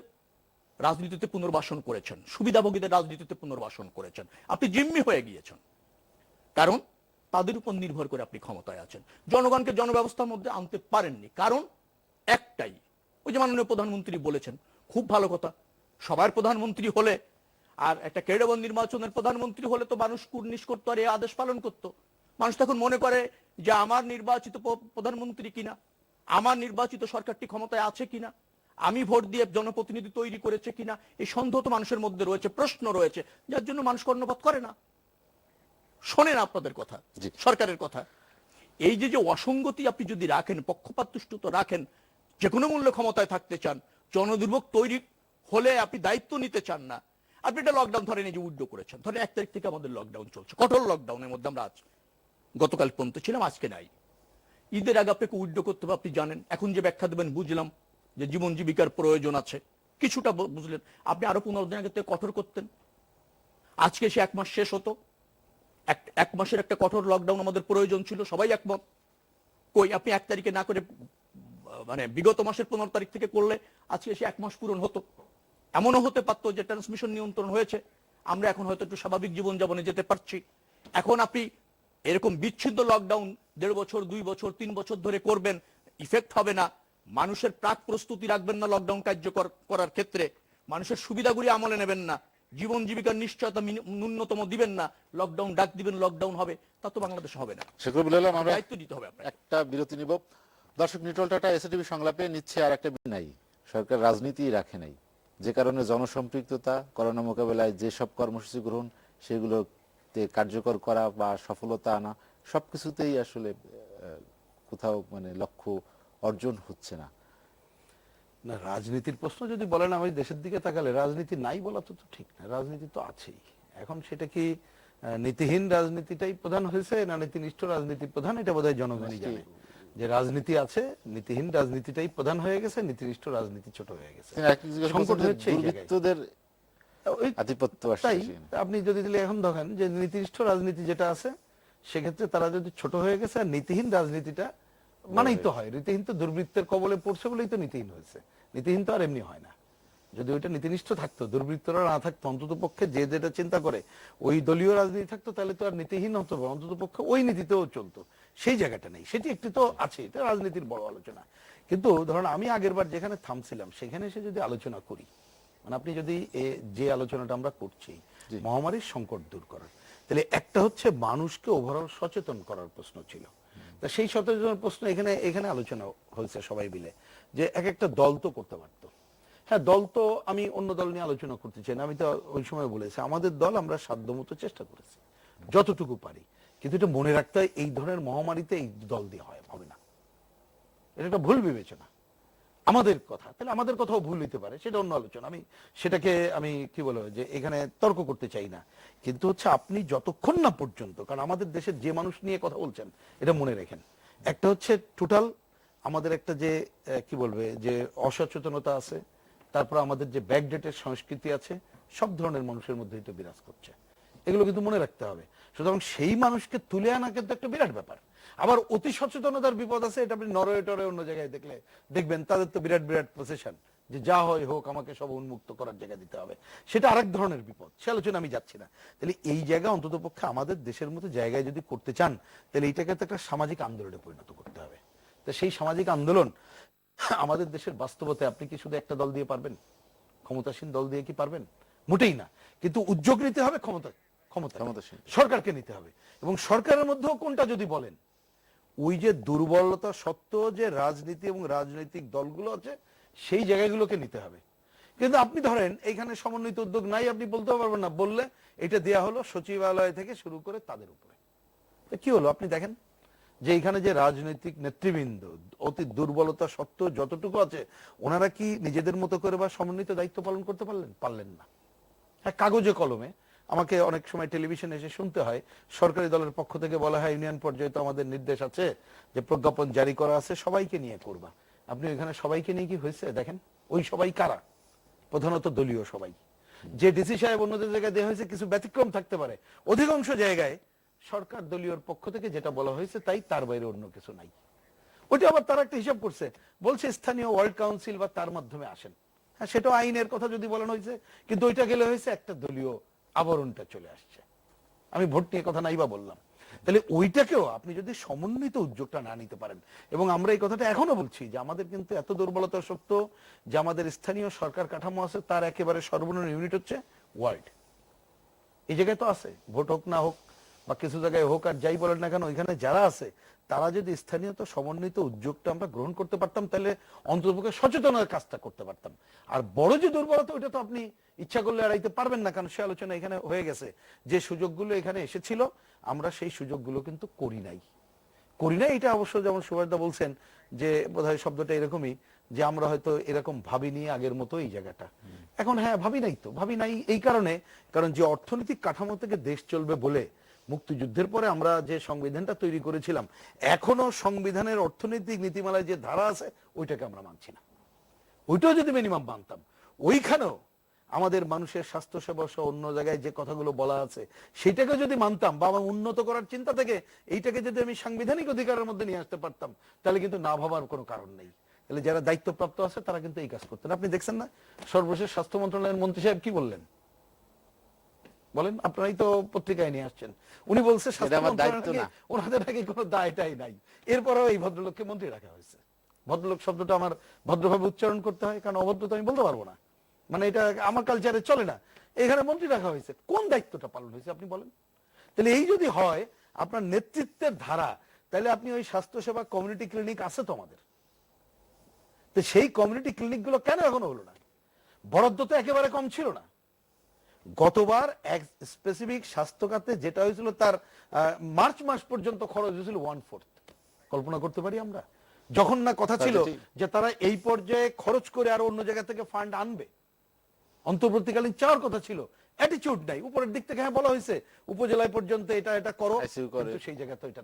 রাজনীতিতে পুনর্বাসন করেছেন, সুবিধাভোগীদের রাজনীতিতে পুনর্বাসন করেছেন। আপনি জিম্মি হয়ে গিয়েছেন, কারণ তাদের উপর নির্ভর করে আপনি ক্ষমতায় আছেন। জনগণকে জনব্যবস্থার মধ্যে আনতে পারেননি, কারণ একটাই, ওই যে মাননীয় প্রধানমন্ত্রী বলেছেন, খুব ভালো কথা, সবার প্রধানমন্ত্রী হলে আর একটা কেন্দ্রীয় নির্বাচনের প্রধানমন্ত্রী হলে তো মানুষ কুর্নিশ করতো আর এই আদেশ পালন করতো। মানুষ তখন মনে করে যে আমার নির্বাচিত প্রধানমন্ত্রী কিনা, আমার নির্বাচিত সরকারটি ক্ষমতায় আছে কিনা, আমি ভোট দিয়ে জনপ্রতিনিধি তৈরি করেছে কিনা, এই সন্দেহ তো মানুষের মধ্যে রয়েছে, প্রশ্ন রয়েছে, যার জন্য মানুষ কর্ণপাত করে না, শোনেন আপনাদের কথা, সরকারের কথা। এই যে অসঙ্গতি আপনি যদি রাখেন, পক্ষপাতদুষ্ট রাখেন, যে কোনো মূল্যে ক্ষমতায় থাকতে চান, জনদুর্ভোগ তৈরি হলে আপনি দায়িত্ব নিতে চান না, আপনি এটা লকডাউন ধরেন এই যে উইথড্র করেছেন, ধরেন 1 তারিখ থেকে আমাদের লকডাউন চলছে, কঠোর লকডাউনের মধ্যে আমরা আজ গতকাল পর্যন্ত ছিলাম, আজকে নাই। ঈদের আগে আপনাকে উইথড্র করতে হবে, আপনি জানেন। এখন যে ব্যাখ্যা দেবেন বুঝলাম যে জীবন জীবিকার প্রয়োজন আছে, কিছুটা বুঝলেন। আপনি আরো 15 দিন আগে থেকে কঠোর করতেন, আজকে সে 1 মাস শেষ হতো। এক মাসের একটা কঠোর লকডাউন আমাদের প্রয়োজন ছিল, সবাই একমত। কই আপনি 1 তারিখে না করে মানে বিগত মাসের 15 তারিখ থেকে করলে আজকে সে 1 মাস পূরণ হতো। এমনও হতে পারতো যে ট্রান্সমিশন নিয়ন্ত্রণ হয়েছে, আমরা এখন হয়তো একটু স্বাভাবিক জীবনযাপনে যেতে পারছি। এখন আপনি এরকম বিচ্ছিন্ন লকডাউন 1.5 বছর 2 বছর 3 বছর ধরে করবেন, ইফেক্ট হবে না। মানুষের প্রাক প্রস্তুতি রাখবেন না লকডাউন কার্যকর করার ক্ষেত্রে, মানুষের সুবিধাগুলি আমলে নেবেন না, জীবন জীবিকার নিশ্চয়তা ন্যূনতম দিবেন না, লকডাউন ডাক দিবেন লকডাউন হবে, তা তো বাংলাদেশে হবে না। শেখরুল আলম, আমরা দায়িত্ব দিতে হবে আপনাকে। একটা বিরতি নিব। দর্শক, নিটল টাটা এসএটিভি সংলাপে নিচ্ছে আর একটা নাই, সরকার রাজনীতি রাখে নাই, যে কারণে জনসম্পৃক্ততা, করোনা মোকাবেলায় যেসব কর্মসূচি গ্রহণ সেগুলোতে কার্যকর করা বা সফলতা আনা সবকিছুতেই আসলে কোথাও মানে লক্ষ্য অর্জন হচ্ছে না। না, রাজনীতির প্রশ্ন যদি বলেন, আমি দেশের দিকে তাকালে রাজনীতি নাই বলা তো ঠিক না, রাজনীতি তো আছেই। এখন সেটা কি নীতিহীন রাজনীতিটাই প্রধান হয়েছে না নীতিনিষ্ঠ রাজনীতি প্রধান, এটা বোধহয় জনগণই জানে। যে রাজনীতি আছে, নীতিহীন রাজনীতিটাই প্রধান হয়ে গেছে, নীতিনিষ্ঠ রাজনীতি ছোট হয়ে গেছে। সংকট হচ্ছে এই জায়গায়। দুর্বৃত্তদের আধিপত্য আসছে। তাই আপনি যদি এখন দেখেন যে নীতিনিষ্ঠ রাজনীতি যেটা আছে সেক্ষেত্রে তারা যদি ছোট হয়ে গেছে, আর নীতিহীন রাজনীতিটা মানেই তো হয়, নীতিহীন তো দুর্বৃত্তের কবলে পড়ছে বলেই তো নীতিহীন হয়েছে। নীতিহীন তো আর এমনি হয় না। যদি ওইটা নীতিনিষ্ঠ থাকতো, দুর্বৃত্তরা না থাকতো, অন্তত পক্ষে যে যেটা চিন্তা করে ওই দলীয় রাজনীতি থাকতো, তাহলে তো আর নীতিহীন হতো, অন্তত পক্ষে ওই নীতিতেও চলতো। সেই জায়গাটা নেই, সেটি একটি তো আছে, এটা রাজনীতির বড় আলোচনা। কিন্তু ধরুন আমি আগের বার যেখানে থামছিলাম সেখানে এসে যদি আলোচনা করি, মানে আপনি যদি যে আলোচনাটা আমরা করছি মহামারীর সংকট দূর করার, তাহলে একটা হচ্ছে মানুষকে ওভারঅল সচেতন করার প্রশ্ন ছিল। তা সেই সচেতন প্রশ্ন এখানে আলোচনা হয়েছে সবাই মিলে, যে এক একটা দল তো করতে পারতো। হ্যাঁ, দল তো আমি অন্য দল নিয়ে আলোচনা করতে চাই না, আমি তো ওই সময় বলেছি আমাদের দল আমরা সাধ্যমতো চেষ্টা করেছি যতটুকু পারি, কিন্তু এটা মনে রাখতে হয় এই ধরনের মহামারীতে এই দল দিয়ে হবে না, এটা একটা ভুল বিবেচনা আমাদের কথা। তাহলে আমাদের কথাও ভুল হইতে পারে, সেটা অন্য আলোচনা, আমি সেটাকে আমি কি বলবো যে এখানে তর্ক করতে চাই না। কিন্তু হচ্ছে আপনি যতক্ষণ না পর্যন্ত, কারণ আমাদের দেশের যে মানুষ নিয়ে কথা বলছেন এটা মনে রাখেন, একটা হচ্ছে টোটাল আমাদের একটা যে কি বলবে যে অসচেতনতা আছে, তারপর আমাদের যে ব্যাকডেটের সংস্কৃতি আছে, সব ধরনের মানুষের মধ্যে এটা বিরাজ করছে, এগুলো কিন্তু মনে রাখতে হবে। সুতরাং সেই মানুষকে তুলে আনা কিন্তু একটা বিরাট ব্যাপার। আবার অতি সচেতনতার বিপদ আছে, এটা আপনি নরওয়ে টরওয়ে অন্য জায়গায় দেখলে দেখবেন তাদের তো বিরাট বিরাট প্রসেশন, যে যা হয় হোক আমাকে সব উন্মুক্ত করার জায়গা দিতে হবে, সেটা আরেক ধরনের বিপদ, সে আলোচনা আমি যাচ্ছি না। তাহলে এই জায়গা অন্তত পক্ষে আমাদের দেশের মতো জায়গায় যদি করতে চান, তাহলে এইটাকে তো একটা সামাজিক আন্দোলনে পরিণত করতে হবে। তো সেই সামাজিক আন্দোলন আমাদের দেশের বাস্তবতায় আপনি কি শুধু একটা দল দিয়ে পারবেন? ক্ষমতাসীন দল দিয়ে কি পারবেন? মোটেই না। কিন্তু উদ্যোগ নিতে হবে ক্ষমতা সরকারকে নিতে হবে। এবং সরকারের মধ্যেও কোনটা যদি বলেন, ওই যে দুর্বলতা সত্ত্বেও যে রাজনীতি এবং রাজনৈতিক দলগুলো আছে সেই জায়গাগুলোকে নিতে হবে। কিন্তু আপনি ধরেন এইখানে সমন্বিত উদ্যোগ নাই, আপনি বলতে পারবেন না, বললে এটা দেয়া হলো সচিবালয় থেকে শুরু করে তাদের উপরে। কি হলো আপনি দেখেন যে এখানে যে রাজনৈতিক নেতৃবৃন্দ অতি দুর্বলতা সত্ত্বেও যতটুকু আছে, ওনারা কি নিজেদের মতো করে বা সমন্বিত দায়িত্ব পালন করতে পারলেন না। হ্যাঁ, কাগজে কলমে আমাকে অনেক সময় টেলিভিশনে এসে শুনতে হয় সরকারি দলের পক্ষ থেকে বলা হয় ইউনিয়ন পর্যায়ে তো আমাদের নির্দেশ আছে যে প্রজ্ঞাপন জারি করা আছে, সবাইকে নিয়ে করবা। আপনি ওইখানে সবাইকে নিয়ে কি হয়েছে দেখেন? ওই সবাই কারা? প্রধানত দলীয় সবাই। যে ডিসি সাহেব অন্যদের জায়গায় দেওয়া হয়েছে কিছু ব্যতিক্রম থাকতে পারে, অধিকাংশ জায়গায় সরকার দলীয় পক্ষ থেকে যেটা বলা হয়েছে তাই, তার বাইরে অন্য কিছু নাই। ওইটা আবার তারা একটা হিসাব করছে, বলছে স্থানীয় ওয়ার্ল্ড কাউন্সিল বা তার মাধ্যমে আসেন। হ্যাঁ, সেটাও আইনের কথা যদি বলানো হয়েছে, কিন্তু ওইটা গেলে হয়েছে একটা দলীয় আবরণটা চলে আসছে। আমি ভোট নিয়ে কথা নাই বা বললাম, তাহলে ওইটাকেও আপনি যদি সমন্বিত উদ্যোগটা না নিতে পারেন, এবং আমরা এই কথাটা এখনো বলছি যে আমাদের কিন্তু এত দুর্বলতা সত্ত্বেও যে আমাদের স্থানীয় সরকার কাঠামো আছে তার একেবারে সর্বনিম্ন ইউনিট হচ্ছে ওয়ার্ড। এই জায়গায় তো আছে, ভোট হোক না হোক বা কিছু জায়গায় হোক আর যাই বলেন না কেন, ওইখানে যারা আছে তারা যদি স্থানীয় তো সমন্বিত উদ্যোগটা আমরা গ্রহণ করতে পারতাম, তাহলে অন্ততপক্ষে সচেতনতার কাজটা করতে পারতাম। আর বড় যে দুর্বলতা, ওইটা তো আপনি ইচ্ছা করলে এড়াইতে পারবেন না, কারণ সে আলোচনা এখানে হয়ে গেছে। যে সুযোগগুলো এখানে এসেছিল আমরা সেই সুযোগগুলো কিন্তু করি নাই। এটা অবশ্য যেমন সুভাষদা বলছেন যে বোধহয় শব্দটা এরকমই, যে আমরা হয়তো এরকম ভাবিনি আগের মতো এই জায়গাটা। এখন হ্যাঁ ভাবি নাই এই কারণে, কারণ যে অর্থনৈতিক কাঠামো থেকে দেশ চলবে বলে মুক্তিযুদ্ধের পরে আমরা যে সংবিধানটা তৈরি করেছিলাম, এখনো সংবিধানের অর্থনৈতিক নীতিমালায় যে ধারা আছে ওইটাকে আমরা মানছি না। ওইটাও যদি মিনিমাম মানতাম, ওইখানেও আমাদের মানুষের স্বাস্থ্যসেবা সহ অন্য জায়গায় যে কথাগুলো বলা আছে সেটাকে যদি মানতাম বা আমার উন্নত করার চিন্তা থেকে এইটাকে যদি আমি সাংবিধানিক অধিকারের মধ্যে নিয়ে আসতে পারতাম, তাহলে কিন্তু না ভাবার কোনো কারণ নেই। তাহলে যারা দায়িত্বপ্রাপ্ত আছে তারা কিন্তু এই কাজ করতেন। আপনি দেখছেন না সর্বশেষ স্বাস্থ্য মন্ত্রণালয়ের মন্ত্রী সাহেব কি বললেন, বলেন, আপনারাই তো পত্রিকায় নিয়ে আসছেন। উনি বলছে স্বাস্থ্য মন্ত্রণালয় ওনাদের নাকি কোনো দায়টাই নাই, এরপরেও এই ভদ্রলোককে মন্ত্রী রাখা হয়েছে। ভদ্রলোক শব্দটা আমার ভদ্রভাবে উচ্চারণ করতে হয়, কারণ অভদ্র তো আমি বলতে পারবো না, মানে এটা আমার কালচারে চলে না। এখানে মন্ত্রী রাখা হয়েছে, কোন দায়িত্বটা পালন হয়েছে আপনি বলেন। তাহলে এই যদি হয় আপনার নেতৃত্বের ধারা, তাহলে আপনি ওই স্বাস্থ্যসেবা কমিউনিটি ক্লিনিক আছে তো আমাদের, তো সেই কমিউনিটি ক্লিনিক গুলো কেন এখনো হলো না? বরাদ্দ তো একেবারে কম ছিল না। গতবার এক স্পেসিফিক স্বাস্থ্য খাতে যেটা হয়েছিল তার মার্চ মাস পর্যন্ত খরচ হয়েছিল 1/4। কল্পনা করতে পারি আমরা, যখন না কথা ছিল যে তারা এই পর্যায়ে খরচ করে আর অন্য জায়গা থেকে ফান্ড আনবে, অন্তর্বর্তীকালীন চাওয়ার কথা ছিল, অ্যাটিটিউড নাই। উপরের দিক থেকে হ্যাঁ বলা হয়েছে উপজেলায় পর্যন্ত এটা করো, কিন্তু সেই জায়গা তো এটা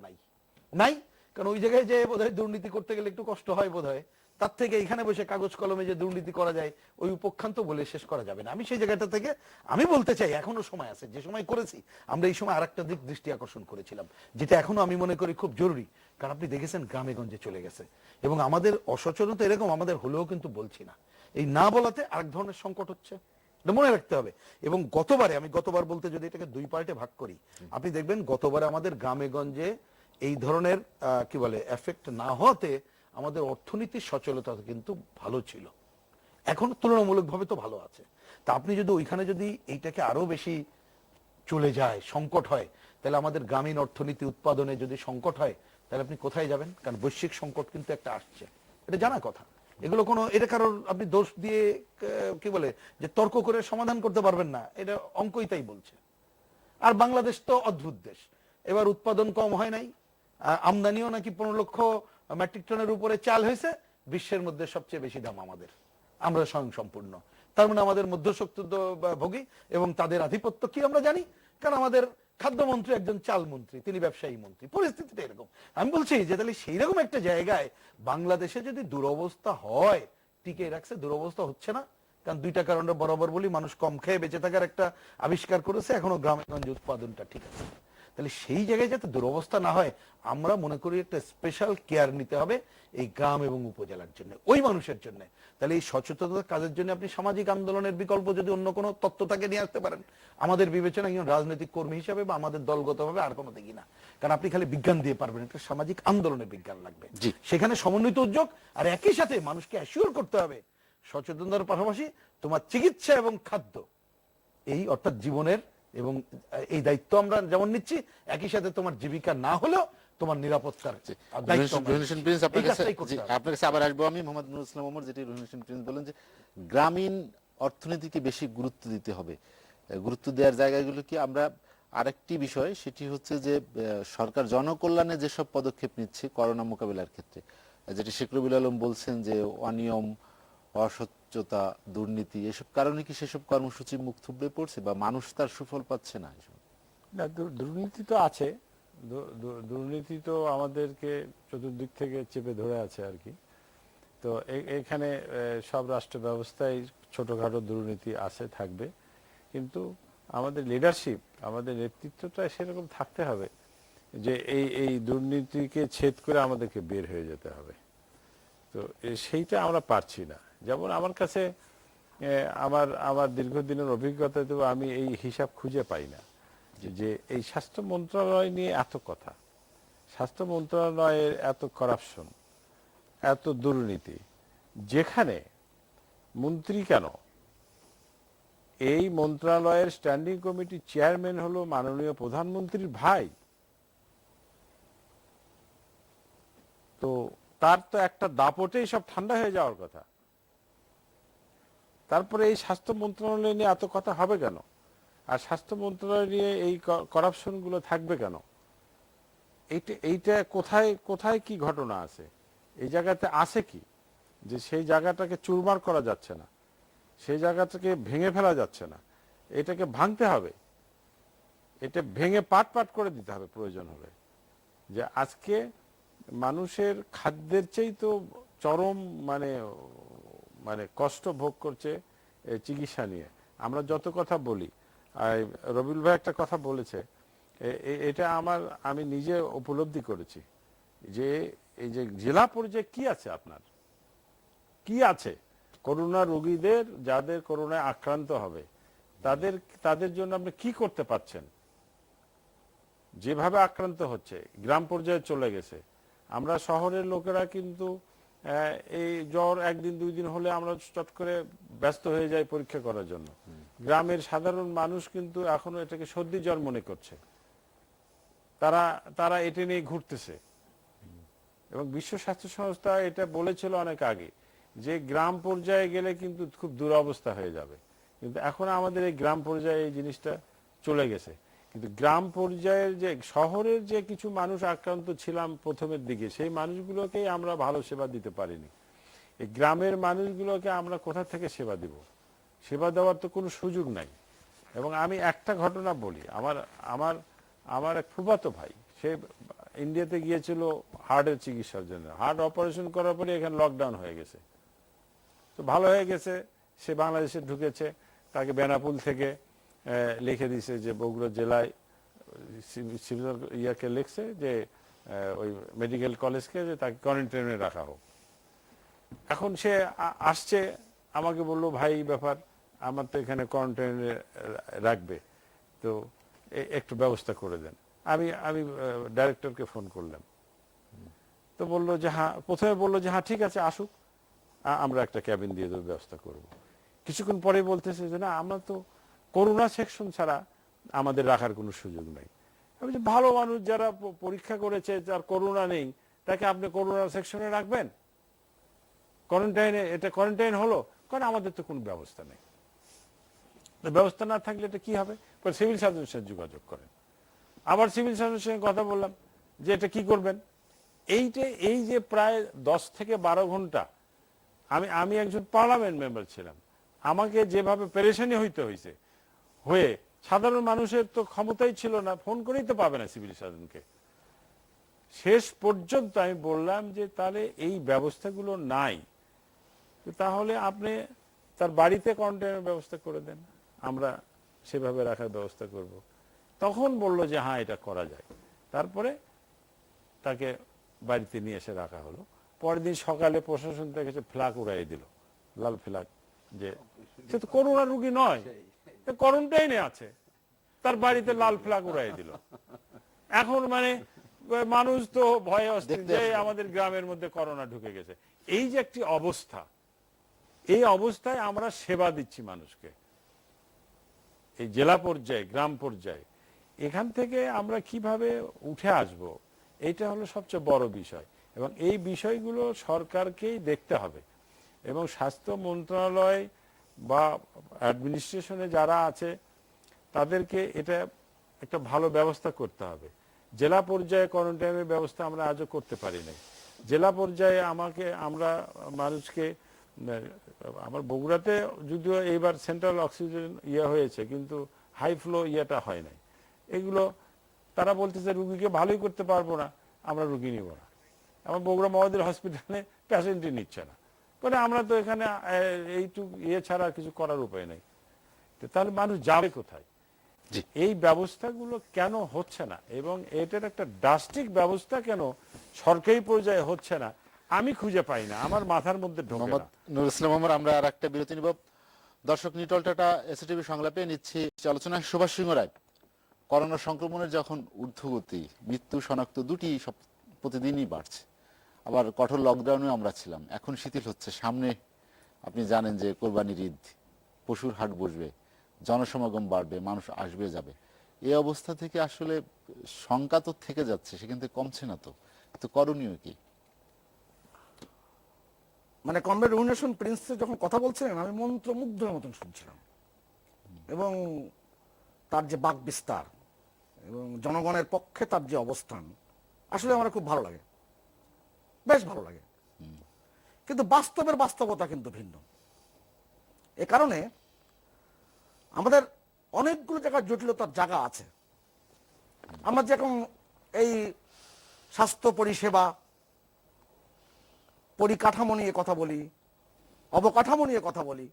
নাই। কারণ ওই জায়গায় যে বোধহয় দুর্নীতি করতে গেলে একটু কষ্ট হয় বোধহয়, তার থেকে এখানে বসে কাগজ কলমে যে দুর্নীতি করা যায় ওই উপক্ষান্ত বলে শেষ করা যাবে না। আমি সেই জায়গাটা থেকে আমি বলতে চাই এখনো সময় আছে, যে সময় করেছি আমরা এই সময় আরেকটা দিক দৃষ্টি আকর্ষণ করেছিলাম, যেটা এখনো আমি মনে করি খুব জরুরি। কারণ আপনি দেখেছেন গ্রামে গঞ্জে চলে গেছে, এবং আমাদের অসচেতনতা এরকম আমাদের হলেও কিন্তু বলছি না, এই না বলাতে আরেক ধরনের সংকট হচ্ছে, এটা মনে রাখতে হবে। এবং আমি গতবার বলতে যদি এটাকে দুই পার্টে ভাগ করি, আপনি দেখবেন গতবারে আমাদের গ্রামে গঞ্জে এই ধরনের কি বলে এফেক্ট না হওয়াতে আমাদের অর্থনীতির সচলতা কিন্তু ভালো ছিল, এখন তুলনামূলকভাবে তো ভালো আছে। তা আপনি যদি ওইখানে যদি এইটাকে আরো বেশি চলে যায়, সংকট হয়, তাহলে আমাদের গ্রামীণ অর্থনীতি উৎপাদনে যদি সংকট হয়, তাহলে আপনি কোথায় যাবেন? কারণ বৈশ্বিক সংকট কিন্তু একটা আসছে, এটা জানা কথা। এগুলো কোনো এটা কারোর আপনি দোষ দিয়ে কি বলে যে তর্ক করে সমাধান করতে পারবেন না, এটা অঙ্কই তাই বলছে। আর বাংলাদেশ তো অদ্ভুত দেশ, এবার উৎপাদন কম হয় নাই, আমদানিও নাকি 15 লক্ষ মেট্রিক টনের উপরে চাল হয়েছে, বিশ্বের মধ্যে সবচেয়ে বেশি দাম আমাদের, আমরা স্বয়ংসম্পূর্ণ। তার মানে আমাদের মধ্যশক্ত ভোগী, এবং তাদের আধিপত্য কি আমরা জানি, কারণ আমাদের খাদ্যমন্ত্রী একজন চাল মন্ত্রী, তিনি ব্যবসায়ী মন্ত্রী, পরিস্থিতিটা এরকম। আমি বলছি যে তাহলে সেই রকম একটা জায়গায় বাংলাদেশে যদি দুরবস্থা হয়, টিকে রাখছে, দুরবস্থা হচ্ছে না, কারণ দুইটা কারণে বরাবর বলি, মানুষ কম খেয়ে বেঁচে থাকার একটা আবিষ্কার করেছে, এখনো গ্রামে গঞ্জে উৎপাদনটা ঠিক আছে। তাহলে সেই জায়গায় যাতে দুরবস্থা না হয়, আমরা মনে করি একটা স্পেশাল কেয়ার নিতে হবে এই গ্রাম এবং উপজেলার জন্য, ওই মানুষের জন্য। তাহলে এই সচেতনতা কাজের জন্য আপনি সামাজিক আন্দোলনের বিকল্প যদি অন্য কোনো তত্ত্বটাকে নিয়ে আসতে পারেন, আমাদের বিবেচনা একজন রাজনৈতিক কর্মী হিসাবে বা আমাদের দলগতভাবে আর কোনো দেখি না। কারণ আপনি খালি বিজ্ঞান দিয়ে পারবেন, একটা সামাজিক আন্দোলনের বিজ্ঞান লাগবে, সেখানে সমন্বিত উদ্যোগ, আর একই সাথে মানুষকে অ্যাসিওর করতে হবে সচেতনতার পাশাপাশি তোমার চিকিৎসা এবং খাদ্য, এই অর্থাৎ জীবনের এবং এই দায়িত্ব আমরা যেমন নিচ্ছি, একই সাথে তোমার জীবিকা না হলেও তোমার নিরাপত্তার আপনার কাছে আবার আসবো আমি। মোহাম্মদ নুরুল ইসলাম ওমর, যেটি রহিম হোসেন প্রিন্স বলেন যে গ্রামীণ অর্থনীতিকে বেশি গুরুত্ব দিতে হবে, গুরুত্ব দেওয়ার জায়গাগুলো কি? আমরা আরেকটি বিষয়, সেটি হচ্ছে যে সরকার জনকল্যাণে যেসব পদক্ষেপ নিচ্ছে করোনা মোকাবিলার ক্ষেত্রে, যেটি শেখ রবিউল আলম বলছেন যে অনিয়ম, অস্বচ্ছতা, দুর্নীতি, এসব কারণে কি সেসব কর্মসূচি মুখ থুবড়ে পড়ছে বা মানুষ তার সুফল পাচ্ছে না? না, দুর্নীতি তো আছে, দুর্নীতি তো আমাদেরকে চতুর্দিক থেকে চেপে ধরে আছে আর কি। তো এখানে সব রাষ্ট্র ব্যবস্থায় ছোটখাটো দুর্নীতি আছে, থাকবে, কিন্তু আমাদের লিডারশিপ, আমাদের নেতৃত্বটা সেরকম থাকতে হবে যে এই দুর্নীতিকে ছেদ করে আমাদেরকে বের হয়ে যেতে হবে। তো সেইটা আমরা পারছি না। যেমন আমার কাছে আমার দীর্ঘদিনের অভিজ্ঞতা, তো আমি এই হিসাব খুঁজে পাই না যে এই স্বাস্থ্য মন্ত্রণালয় নিয়ে এত কথা, স্বাস্থ্য মন্ত্রণালয়ের এত করাপশন, এত দুর্নীতি, যেখানে মন্ত্রী কেন, এই মন্ত্রণালয়ের স্ট্যান্ডিং কমিটির চেয়ারম্যান হলো মাননীয় প্রধানমন্ত্রীর ভাই। তো তার তো একটা দাপটেই সব ঠান্ডা হয়ে যাওয়ার কথা। তারপরে এই স্বাস্থ্য মন্ত্রণালয় নিয়ে এত কথা হবে কেন? আর স্বাস্থ্য মন্ত্রণালয় নিয়ে এই করাপশন গুলো থাকবে কেন? এইটা কোথায় কোথায় কি ঘটনা আছে, এই জায়গাতে আছে কি? যে সেই জায়গাটাকে চুরমার করা যাচ্ছে না, সেই জায়গাটাকে ভেঙে ফেলা যাচ্ছে না, এটাকে ভাঙতে হবে, এটা ভেঙে পাট পাট করে দিতে হবে প্রয়োজন হলে। যে আজকে মানুষের খাদ্যের চেয়ে তো চরম মানে মানে কষ্ট ভোগ করছে এই চিকিৎসা নিয়ে। আমরা যত কথা বলি, রবিউল ভাই একটা কথা বলেছে, এটা আমি নিজে উপলব্ধি করেছি যে এই যে জেলা পর্যায়ে কি আছে, আপনার কি আছে করোনা রোগীদের, যাদের করোনায় আক্রান্ত হবে তাদের জন্য আপনি কি করতে পারছেন? যেভাবে আক্রান্ত হচ্ছে গ্রাম পর্যায়ে চলে গেছে। আমরা শহরের লোকেরা কিন্তু এই জ্বর একদিন দুই দিন হলে আমরা চট করে ব্যস্ত হয়ে যাই পরীক্ষা করার জন্য। গ্রামের সাধারণ মানুষ কিন্তু এখনো এটাকে সর্দি জ্বর মনে করছে, তারা এটা নিয়ে ঘুরতেছে। এবং বিশ্ব স্বাস্থ্য সংস্থা এটা বলেছিল অনেক আগে যে গ্রাম পর্যায়ে গেলে কিন্তু খুব দুরবস্থা হয়ে যাবে, কিন্তু এখন আমাদের এই গ্রাম পর্যায়ে এই জিনিসটা চলে গেছে। কিন্তু গ্রাম পর্যায়ের যে শহরের যে কিছু মানুষ আক্রান্ত ছিলাম প্রথমের দিকে, সেই মানুষগুলোকেই আমরা ভালো সেবা দিতে পারিনি। এই গ্রামের মানুষগুলোকে আমরা কোথা থেকে সেবা দিব? সেবা দেওয়ার তো কোনো সুযোগ নাই। এবং আমি একটা ঘটনা বলি, আমার এক ফুফাতো ভাই, সে ইন্ডিয়াতে গিয়েছিল হার্টের চিকিৎসার জন্য। হার্ট অপারেশন করার পরে এখানে লকডাউন হয়ে গেছে, তো ভালো হয়ে গেছে, সে বাংলাদেশে ঢুকেছে। তাকে বেনাপুল থেকে লিখে দিছে যে বগুড়া জেলায় ইয়াকে লিখছে যে ওই মেডিকেল কলেজকে যে তাকে কোয়ারেন্টাইনে রাখা হোক। এখন সে আসছে, আমাকে বললো ভাই ব্যাপার, আমার তো এখানে কোয়ারেন্টাইনে রাখবে, তো একটু ব্যবস্থা করে দেন। আমি ডাইরেক্টরকে ফোন করলাম, তো বললো যে হ্যাঁ, প্রথমে বললো যে হ্যাঁ ঠিক আছে আসুক, আমরা একটা ক্যাবিন দিয়ে দেবো, ব্যবস্থা করব। কিছুক্ষণ পরে বলতেছে যে না, আমরা তো করোনা সেকশন ছাড়া আমাদের রাখার কোনো সুযোগ নেই। আমি যে ভালো মানুষ যারা পরীক্ষা করেছে, যার করোনা নেই, তাকে আপনি করোনা সেকশনে রাখবেন? কোয়ারেন্টাইনে, এটা কোয়ারেন্টাইন হলো? কারণ আমাদের তো কোনো ব্যবস্থা নেই। ব্যবস্থা না থাকলে এটা কি হবে? সিভিল সার্জনের সাথে যোগাযোগ করেন। আবার সিভিল সার্জনের সঙ্গে কথা বললাম যে এটা কি করবেন। এই যে প্রায় 10 থেকে 12 ঘন্টা আমি একজন পার্লামেন্ট মেম্বার ছিলাম, আমাকে যেভাবে পেরেশানি হয়েছে, সাধারণ মানুষের তো ক্ষমতাই ছিল না, ফোন করেই তো পাবে না সিভিল সার্জনকে। শেষ পর্যন্ত আমি বললাম যে তাহলে এই ব্যবস্থাগুলো নাই, তাহলে আপনি তার বাড়িতে কোয়ারেন্টাইনের ব্যবস্থা করে দেন, আমরা সেভাবে রাখার ব্যবস্থা করব। তখন বললো যে হ্যাঁ এটা করা যায়। তারপরে তাকে বাড়িতে নিয়ে এসে রাখা হলো। পরের দিন সকালে প্রশাসন থেকে ফ্ল্যাগ উড়াই দিল, লাল ফ্ল্যাগ, যে সে তো করোনা রোগী নয়, কোয়ারেন্টাইনে আছে, তার বাড়িতে লাল ফ্ল্যাগ উড়াই দিল। এখন মানে মানুষ তো ভয়ে অস্থির যে আমাদের গ্রামের মধ্যে করোনা ঢুকে গেছে। এই যে একটি অবস্থা, এই অবস্থায় আমরা সেবা দিচ্ছি মানুষকে, এই জেলা পর্যায়ে, গ্রাম পর্যায়ে। এখান থেকে আমরা কিভাবে উঠে আসব, এইটা হলো সবচেয়ে বড় বিষয়। এবং এই বিষয়গুলো সরকারকেই দেখতে হবে, এবং স্বাস্থ্য মন্ত্রণালয় বা অ্যাডমিনিস্ট্রেশনে যারা আছে তাদেরকে এটা একটা ভালো ব্যবস্থা করতে হবে। জেলা পর্যায়ে কোয়ারেন্টাইনের ব্যবস্থা আমরা আজও করতে পারি নাই। জেলা পর্যায়ে আমরা মানুষকে, আমার বগুড়াতে যদিও এইবার সেন্ট্রাল অক্সিজেন হয়েছে, কিন্তু হাই ফ্লো ইয়েটা হয় নাই। এগুলো তারা বলতেছে রুগীকে ভালোই করতে পারবো না, আমরা রুগী নিব না। আমার বগুড়া মহাদির হসপিটালে প্যাশেন্টই নিচ্ছে না, মানে আমরা তো এখানে এইটুকু ছাড়া কিছু করার উপায় নেই। তাহলে মানুষ যাবে কোথায়? এই ব্যবস্থাগুলো কেন হচ্ছে না, এবং এটার একটা ড্রাস্টিক ব্যবস্থা কেন সরকারি পর্যায়ে হচ্ছে না, আমি খুঁজে পাই না, আমার মাথার মধ্যে ঢোকে না। নুরুল ইসলাম ওমর, আমরা আর একটা বিরতি নিব। দর্শক, নিটল টাটা এসটিভি সংলাপে নিচ্ছি আলোচনায় সুভাষ সিংহ রায়। করোনা সংক্রমণের যখন ঊর্ধ্বগতি, মৃত্যু শনাক্ত দুটি প্রতিদিনই বাড়ছে, আবার কঠোর লকডাউনে আমরা ছিলাম, এখন শিথিল হচ্ছে, সামনে আপনি জানেন যে কোরবানির ঈদ, পশুর হাট বসবে, জনসমাগম বাড়বে, মানুষ আসবে যাবে। এই অবস্থা থেকে আসলে শঙ্কা তো থেকে যাচ্ছে, সেখান থেকে কমছে না, তো করণীয় কি? মানে কমরেড রুনেশন প্রিন্স যখন কথা বলছিলেন, আমি মন্ত্রমুগ্ধের মতন শুনছিলাম, এবং তার যে বাক বিস্তার এবং জনগণের পক্ষে তার যে অবস্থান, আসলে আমার খুব ভালো লাগে, বেশ ভালো লাগে। কিন্তু বাস্তবের বাস্তবতা কিন্তু ভিন্ন। এ কারণে আমাদের অনেকগুলো জায়গায় জটিলতার জায়গা আছে। আমরা যেরকম এই স্বাস্থ্য পরিষেবা পরিকাঠামো নিয়ে কথা বলি, অবকাঠামো নিয়ে কথা বলি,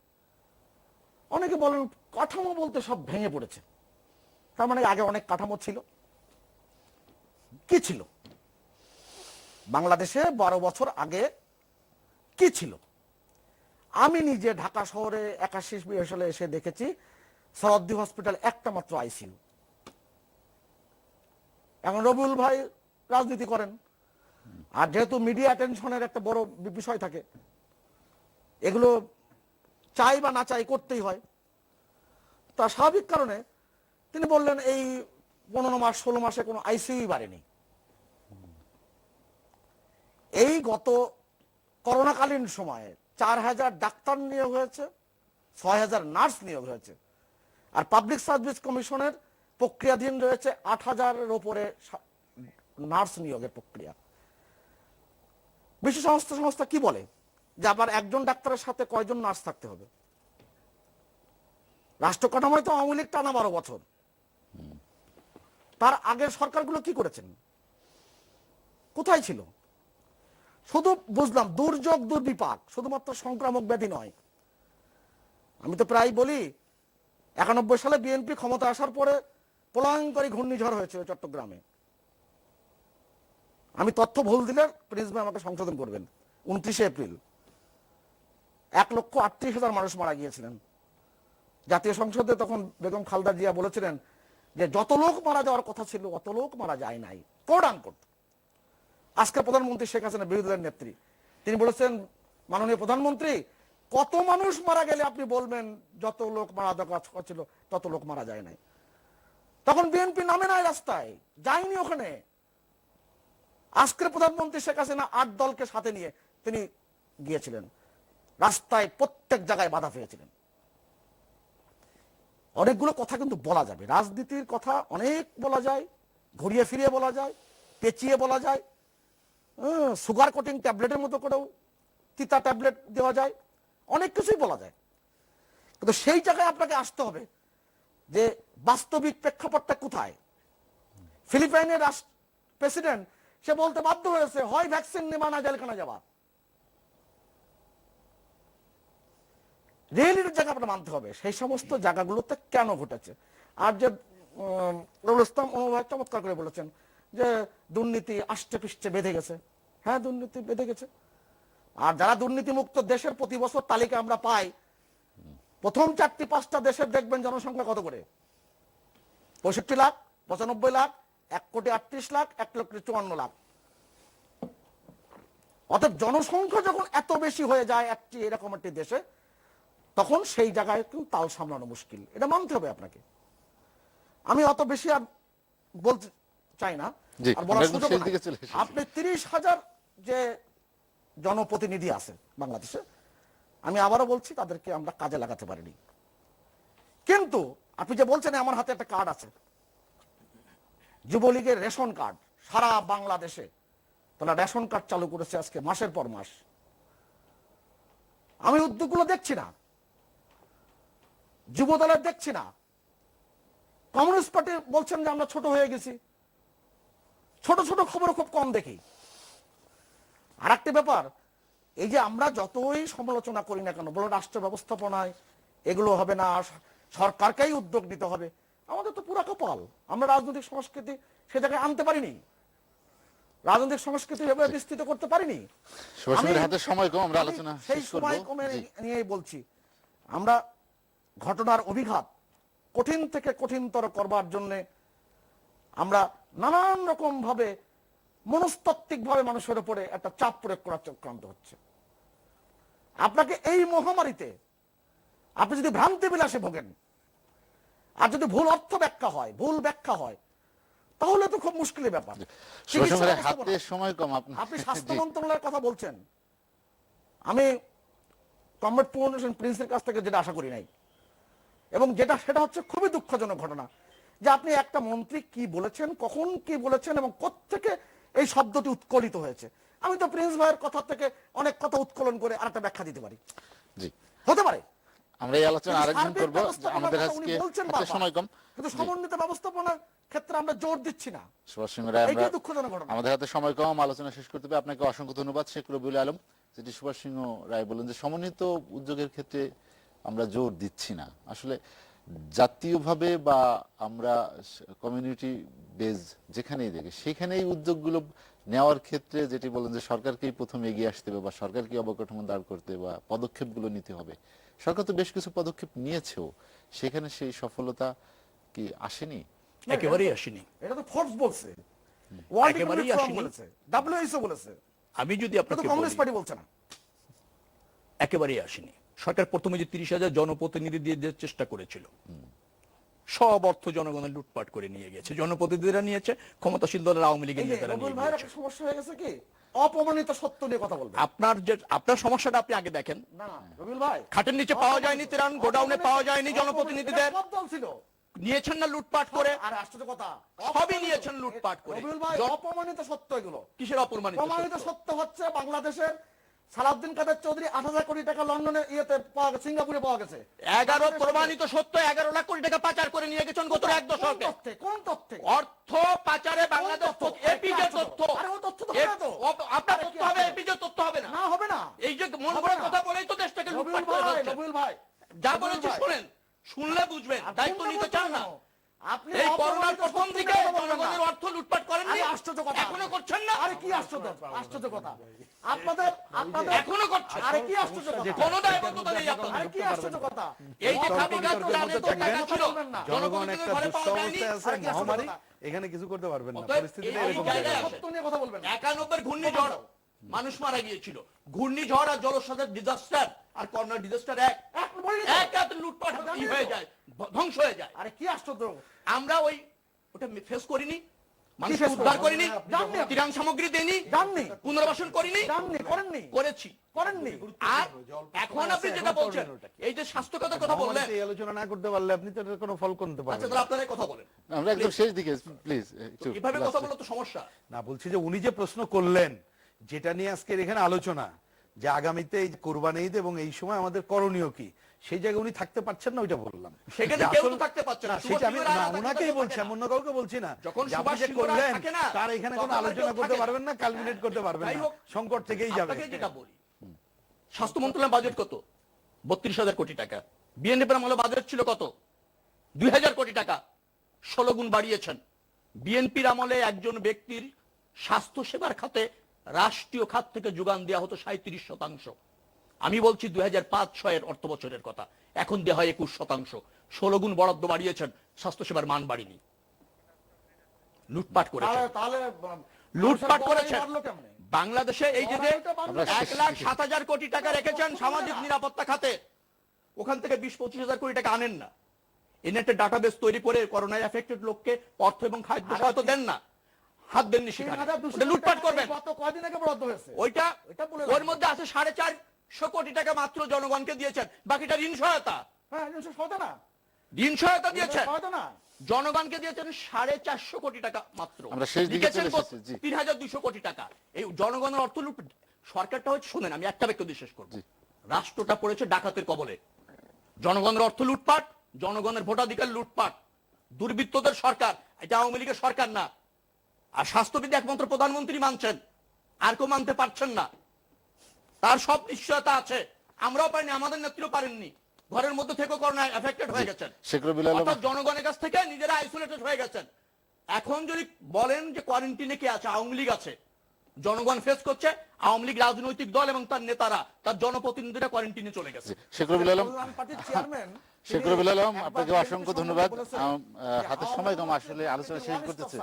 অনেকে বলেন কাঠামো বলতে সব ভেঙে পড়েছে। তার মানে আগে অনেক কাঠামো ছিল। কি ছিল বাংলাদেশে 12 বছর আগে? কি ছিল? আমি নিজে ঢাকা শহরে 81 সালে এসে দেখেছি সরদ্দি হসপিটাল একটা মাত্র আইসিইউ। এখন রবিউল ভাই রাজনীতি করেন, আর যেহেতু মিডিয়া অ্যাটেনশনের একটা বড় বিষয় থাকে, এগুলো চাই বা না চাই করতেই হয়। তা স্বাভাবিক কারণে তিনি বললেন এই 15 মাস 16 মাসে কোনো আইসিইউ বাড়েনি। এই গত করোনাকালীন সময়ে 4000 ডাক্তার নিয়োগ হয়েছে, 6000 নার্স নিয়োগ হয়েছে, আর পাবলিক সার্ভিস কমিশনের প্রক্রিয়াধীন রয়েছে 8000-এর উপরে নার্স নিয়োগের প্রক্রিয়া। বিশ্ব স্বাস্থ্য সংস্থা কি বলে যে আবার একজন ডাক্তারের সাথে কয়জন নার্স থাকতে হবে? রাষ্ট্র কাঠামোয় তো আওয়ামী লীগ টানা 12 বছর। তার আগের সরকারগুলো কি করেছেন? কোথায় ছিল? শুধু বুঝলাম দুর্যোগ দুর্বিপাক, শুধুমাত্র সংক্রামক ব্যাধি নয়। আমি তো প্রায় বলি 91 সালে বিএনপি ক্ষমতা আসার পরে প্রলয়ঙ্করী ঘূর্ণিঝড় হয়েছে চট্টগ্রামে। আমি তথ্য ভুল দিলে প্লিজ ভাই আমাকে সংশোধন করবেন। 29 এপ্রিল 1,38,000 মানুষ মারা গিয়েছিলেন। জাতীয় সংসদে তখন বেগম খালেদা জিয়া বলেছিলেন যে যত লোক মারা যাওয়ার কথা ছিল অত লোক মারা যায় নাই, কোট আনকোট। আজকে প্রধানমন্ত্রী শেখ হাসিনা বিরোধী দলের নেত্রী, তিনি বলেছেন মাননীয় প্রধানমন্ত্রী কত মানুষ মারা গেলে আপনি বলবেন যত লোক মারা দরকার ছিল তত লোক মারা যায় নাই। তখন বিএনপি নামে নাই রাস্তায়, যায়নি ওখানে। আজকের প্রধানমন্ত্রী শেখ হাসিনা 8 দলকে সাথে নিয়ে তিনি গিয়েছিলেন, রাস্তায় প্রত্যেক জায়গায় বাধা পেয়েছিলেন। অনেকগুলো কথা কিন্তু বলা যাবে, রাজনীতির কথা অনেক বলা যায়, ঘুরিয়ে ফিরিয়ে বলা যায়, পেঁচিয়ে বলা যায়, সুগার কোটিং ট্যাবলেটের মতো করেও তিতা ট্যাবলেট দেওয়া যায়, অনেক কিছুই বলা যায়। কিন্তু সেই জায়গায় আপনাকে আসতে হবে যে বাস্তবিক প্রেক্ষাপটটা কোথায়। ফিলিপাইনের প্রেসিডেন্ট সে বলতে বাধ্য হয়েছে হয় ভ্যাকসিন নেবা না জেলখানা যাবা। রিয়েলিটির জায়গা আপনার মানতে হবে সেই সমস্ত জায়গাগুলোতে কেন ঘটেছে। আর যে রুল ইসলাম অনুভাব চমৎকার করে বলেছেন যে দুর্নীতি আষ্টে পৃষ্ঠে বেঁধে গেছে। হ্যাঁ, দুর্নীতি বেঁধে গেছে। আর যারা দুর্নীতি মুক্ত দেশের প্রতি বছর তালিকা আমরা পাই, প্রথম 4-5টা দেশের দেখবেন জনসংখ্যা কত করে, 65 লাখ, 95 লাখ, 1,38 লাখ, 1,54,00,000। অর্থাৎ জনসংখ্যা যখন এত বেশি হয়ে যায় এরকম একটি দেশে, তখন সেই জায়গায় কিন্তু তাল সামলানো মুশকিল, এটা মানতে হবে আপনাকে। আমি অত বেশি আর বলতে চাই না, আর বলার সুযোগ নাই। আপনি 30,000 যে জনপ্রতিনিধি আছে বাংলাদেশে, আমি আবারও বলছি তাদেরকে আমরা কাজে লাগাতে পারিনি। কিন্তু আপনি যে বলছেন আমার হাতে একটা কার্ড আছে, যুবলীগের রেশন কার্ড সারা বাংলাদেশে, তারা রেশন কার্ড চালু করেছে আজকে মাসের পর মাস। আমি উদ্যোগগুলো দেখছি না, যুব দলের দেখছি না। কমিউনিস্ট পার্টি বলছেন যে আমরা ছোট হয়ে গেছি, ছোট ছোট খবর খুব কম দেখি। আর একটা ব্যাপার, এই যে আমরা যতই সমালোচনা করি না কেন, বলো রাষ্ট্র ব্যবস্থাপনায় এগুলো হবে না, সরকারকেই উদ্যোগ নিতে হবে, আমাদের তো পুরা কপাল, আমরা রাজনৈতিক সংস্কৃতি সে জায়গায় আনতে পারিনি, রাজনৈতিক সংস্কৃতি এভাবে বিস্তৃত করতে পারিনি। সময় কম, আমরা আলোচনা সেই সময় কমে নিয়েই বলছি, আমরা ঘটনার অভিঘাত কঠিন থেকে কঠিনতর করবার জন্য আমরা নানান রকম ভাবে মনস্তাত্ত্বিক ভাবে মানুষের উপরে একটা চাপ প্রয়োগ করার চক্রান্ত হচ্ছে। আপনাকে এই মহামারীতে আপনি যদি ভ্রান্তি বিলাসে ভোগেন, আর যদি ভুল অর্থ ব্যাখ্যা হয়, ভুল ব্যাখ্যা হয়, তাহলে তো খুব মুশকিলের ব্যাপার। আপনি স্বাস্থ্য মন্ত্রণালয়ের কথা বলছেন, আমি কমরেড প্রিন্সের কাছ থেকে যেটা আশা করি নাই, এবং সেটা হচ্ছে খুবই দুঃখজনক ঘটনা যে আপনি একটা মন্ত্রী কি বলেছেন, কখন কি বলেছেন, এবং কোত্থেকে এই শব্দটি উৎকলিত হয়েছে। আমি তো প্রিন্স ভাইয়ের কথা থেকে অনেক কথা উৎকলন করে আরেকটা ব্যাখ্যা দিতে পারি, জি, হতে পারে। আমরা এই আলোচনা কিন্তু আরেকদিন সার্বিক করব, ব্যবস্থাপনার আমাদের কথা আজকে উনি বলছেন হাতে বারবার। সময় কম। কিন্তু জি। সমন্বিত ব্যবস্থাপনার ক্ষেত্রে আমরা জোর দিচ্ছি না, সুভাষ চন্দ্র রায়, আমরা এইটাই দুঃখজনক ঘটনা। আমাদের হাতে সময় কম, আলোচনা শেষ করতে হবে। আপনাকে অসংখ্য ধন্যবাদ শেখ রবিউল আলম। যেটি সুভাষ সিংহ রায় বলেন যে সমন্বিত উদ্যোগের ক্ষেত্রে আমরা জোর দিচ্ছি না, আসলে জাতীয়ভাবে বা আমরা কমিউনিটি বেজ যেখানেই দেখি সেখানেই উদ্যোগগুলো নেওয়ার ক্ষেত্রে যেটি বলেন যে সরকারকেই প্রথম এগিয়ে আসতে হবে বা সরকারকে অবকাঠামো দাঁড় করতে বা পদক্ষেপগুলো নিতে হবে। সরকার তো বেশ কিছু পদক্ষেপ নিয়েছেও, সেখানে সেই সফলতা কি আসেনি? একেবারেই আসেনি। এটা তো ফোর্স বলছে, ওয়ার্ল্ড একেবারেই ইকোনমিক ফোরাম আসেনি। বলেছে, WHO বলেছে, আমি যদি কিন্তু আপনাকে কমিউনিস্ট বলি, পার্টি বলছে না। একেবারেই আসেনি। সরকার প্রথমে যে 30,000 জনপ্রতিনিধি দিয়ে যে চেষ্টা করেছিল, সব অর্থ জনগণের লুটপাট করে নিয়ে গেছে। জনপ্রতিনিধিরা নিয়েছে, ক্ষমতাসীন দলের আওয়ামী লীগের এই যে নেতারা নিয়ে রবিউল ভাইয়ের গিয়েছে। একটা সমস্যা হয়ে গেছে কি, অপমানিত সত্য নিয়ে কথা বলবে আপনার সমস্যাটা আপনি আগে দেখেন। না রবিউল ভাই, খাটের নিচে পাওয়া যায়নি ত্রাণ, গোডাউনে পাওয়া যায়নি জনপ্রতিনিধিদের, সব দল ছিল, নিয়েছেন না লুটপাট করে, আর আশ্চর্য কথা, সবই নিয়েছেন লুটপাট করে। রবিউল ভাই অপমানিত সত্য এগুলো। কিসের অপমানিত প্রমাণিত সত্য? সত্য হচ্ছে বাংলাদেশের সালাউদ্দিন কাদের চৌধুরী 8,000 কোটি টাকা লন্ডনে ইয়েতে পাওয়া গেছে, সিঙ্গাপুরে পাওয়া গেছে। 11 প্রমাণিত সত্য 11 লাখ কোটি টাকা পাচার করে নিয়ে গেছেন গত এক দশকে। কোন তথ্যে? অর্থ পাচারে বাংলাদেশ তথ্য? এপিজে তথ্য। আরে ও তথ্য তো হবে না তো। আপনার তথ্য হবে, এপিজে তথ্য হবে না। না হবে না। এই যে মন হবে গড়া না। কথা বলেই তো দেশটাকে লুটপাট করে ফেলছেন। রবিউল ভাই, যা রবিউল বলেছি ভাই, শুনেন, শুনলে বুঝবেন, আপনি দায়িত্ব শুনতে নিতে চান না। বলছেন কেন? আপনি এই করোনার অপমানিত প্রথম সত্য দিকে নিয়ে কথা বলবেন না। জনগণের অর্থ লুটপাট করেননি, আরে আশ্চর্য কথা। এখনো করছেন না। আরে কি আশ্চর্য, আশ্চর্য কথা। আপনাদের এখনো করছেন। আরে কি আশ্চর্য কথা। কোনো দায়বদ্ধতা নেই আপনাদের। আরে কি আশ্চর্য কথা। এই যে খাবিকা তুলানে তো টাকা ছিল, জনগণ জনগণের একটা ঘরে দুঃস্থ পাওয়া যায়নি। অবস্থায় আছে, আরে কি আশ্চর্য মহামারী, কথা। এখানে কিছু করতে পারবেন না, অতএব পরিস্থিতিটা এই এরকম জায়গায় জায়গায়। আছে। সত্য নিয়ে কথা বলবেন না। 91 ঘূর্ণিঝড় মানুষ মারা গিয়েছিল, ঘূর্ণিঝড় আর জলস্রোতের ডিজাস্টার আর করোনা ডিজাস্টার এক বলি তো। এক হাতে লুটপাট ই হয়ে যায়, ধ্বংস হয়ে যায়। আরে কি আশ্চর্য। আমরা ওটা ফেস করিনি, মানুষ face উদ্ধার করেনি? করিনি, জাননি আপনি। ত্রাণ সামগ্রী দেইনি, জাননি। পুনর্বাসন করিনি, জাননি, করেননি, করেছি। করেননি। আর এখন আপনি যেটা বলছেন, এই যে স্বাস্থ্যকতার কথা বললেন, মহামারীতে এই আলোচনা না করতে পারলে আপনি তো এটার কোনো ফল করতে আচ্ছা পারবেন তাহলে না। আপনারাই কথা বলেন। আমরা একদম শেষ দিকে, প্লিজ একটু এভাবে কথা last এ। বলে তো সমস্যা। না, বলছি যে উনি যে প্রশ্ন করলেন, যেটা নিয়ে আজকের এখানে আলোচনা, যে আগামীতে এই কোরবানি ঈদ এবং এই সময় আমাদের করণীয় কি, সেই জায়গায় উনি থাকতে পারছেন না, ওইটা বললাম। সেখানে যে কেউ তো আসল- থাকতে পারছে না। না, সেটা আমি সুভাষ না, সিংহ রায় ওনাকেই থাকতে বলছি, পারে আমি না। অন্য কাউকে বলছি না। যখন যে আপনি সুভাষ যে সিংহ রায় করলেন, থাকে না, তার এখানে কোনো তখন আলোচনা কেউ করতে থাকে না। পারবেন না, কালমিনেট করতে পারবেন যাই না, হোক, সংকট থেকেই যাবে। আপনাকে যেটা বলি, স্বাস্থ্য মন্ত্রণালয়ের বাজেট কত? 32,000 কোটি টাকা। বিএনপির আমলে বাজেট ছিল কত? 2,000 কোটি টাকা। 16 গুণ বাড়িয়েছেন। বিএনপির আমলে একজন ব্যক্তির স্বাস্থ্য সেবার খাতে রাষ্ট্রীয় খাত থেকে যোগান দেওয়া হতো 37%। আমি বলছি 2005-06 অর্থ বছরের কথা, এখন দেওয়া হয় 21%। 16 গুণ বরাদ্দ বাড়িয়েছেন, স্বাস্থ্য সেবার মান বাড়িনি। লুটপাট করেছেন, তাহলে লুটপাট করেছেন। মারলো কেমনে? বাংলাদেশে এই যে যে আমরা 1,07,000 কোটি টাকা রেখেছেন সামাজিক নিরাপত্তা খাতে, ওখান থেকে 20-25,000 কোটি টাকা আনেন না। এনে একটা ডাটাবেস তৈরি করে করোনায় এফেক্টেড লোককে অর্থ এবং খাদ্য সহায়তা দেন না, হাত দেননি সেখানে, 3,200 ওটা লুটপাট করবেন। গত কয়দিন আগে বরাদ্দ হয়েছে। ওইটা এটা বলে ওর মধ্যে আছে 450 কোটি টাকা মাত্র জনগণকে দিয়েছেন, বাকিটা ঋণ সহায়তা। হ্যাঁ, জিনিসটা সহজে না। ঋণ সহায়তা দিয়েছেন, সহজে না। জনগণকে দিয়েছেন 450 কোটি টাকা মাত্র। আমরা শেষ দিকে লিখেছেন চলে এসেছি, জি। 3,200 কোটি টাকা। এই জনগণের অর্থ লুট। সরকারটা হচ্ছে, শুনেন আমি একটা বাক্য দিয়ে শেষ করব, জি। রাষ্ট্রটা পড়েছে ডাকাতের কবলে। জনগণের অর্থ লুটপাট, জনগণের ভোটাধিকার লুটপাট, দুর্বৃত্তদের সরকার। এটা আওয়ামী লীগের সরকার না। আর স্বাস্থ্যবিধি একমাত্র প্রধানমন্ত্রী মানছেন, আর কেউ মানতে পারছেন না। তার সব নিশ্চয়তা আছে, আমরাও পারিনি, আমাদের নেত্রীও পারেননি। ঘরের মধ্যে থেকে করোনায় এফেক্টেড হয়ে গেছেন, শেখ রবিউল আলম, অর্থাৎ জনগণের কাছ থেকে নিজেরা আইসোলেটেড হয়ে গেছেন। এখন যদি বলেন যে কোয়ারেন্টিনে কে আছে, আওয়ামী লীগ আছে। জনগণ ফেস করছে, আওয়ামী লীগ রাজনৈতিক দল এবং তার নেতারা, তার জনপ্রতিনিধিরা কোয়ারেন্টিনে চলে গেছে। শেখ রবিউল আলম, কল্যাণ পার্টির চেয়ারম্যান শেখ রবিউল আলম, আপনাকে অসংখ্য ধন্যবাদ। হাতের সময় কম, আসলে আলোচনা শেষ করতেছে।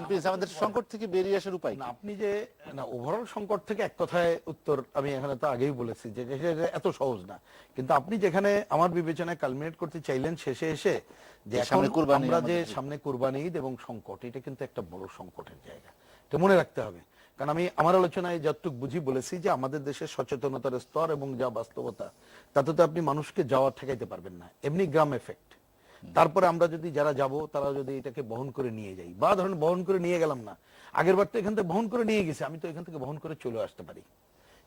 প্রিন্স, আমাদের সংকট থেকে বেরিয়ে আসার উপায় না, কি? আপনি যে না ওভারঅল সংকট থেকে এক কথায় উত্তর আমি এখানে তো আগেই বলেছি যে এটা এত সহজ না, কিন্তু আপনি যেখানে আমার বিবেচনায় কালমিনেট করতে চাইলেন শেষে এসে, যে এখন সামনে কুরবানি, আমরা যে আমাদের- সামনে কুরবানি ঈদ এবং সংকট, এটা কিন্তু একটা বড় সংকটের জায়গা, এটা মনে রাখতে হবে। কারণ আমি আমার আলোচনায় যতটুকু বুঝি বলেছি যে আমাদের দেশের সচেতনতার স্তর এবং যা বাস্তবতা, তাতে তো আপনি মানুষকে যাওয়া ঠেকাইতে পারবেন না। এমনি গ্রাম এফেক্ট, তারপরে আমরা যদি যারা যাব তারা যদি এটাকে বহন করে নিয়ে যাই, বা ধরেন বহন করে নিয়ে গেলাম না, আগের বার তো এখান থেকে বহন করে নিয়ে গেছি, আমি তো এখান থেকে বহন করে চলে আসতে পারি,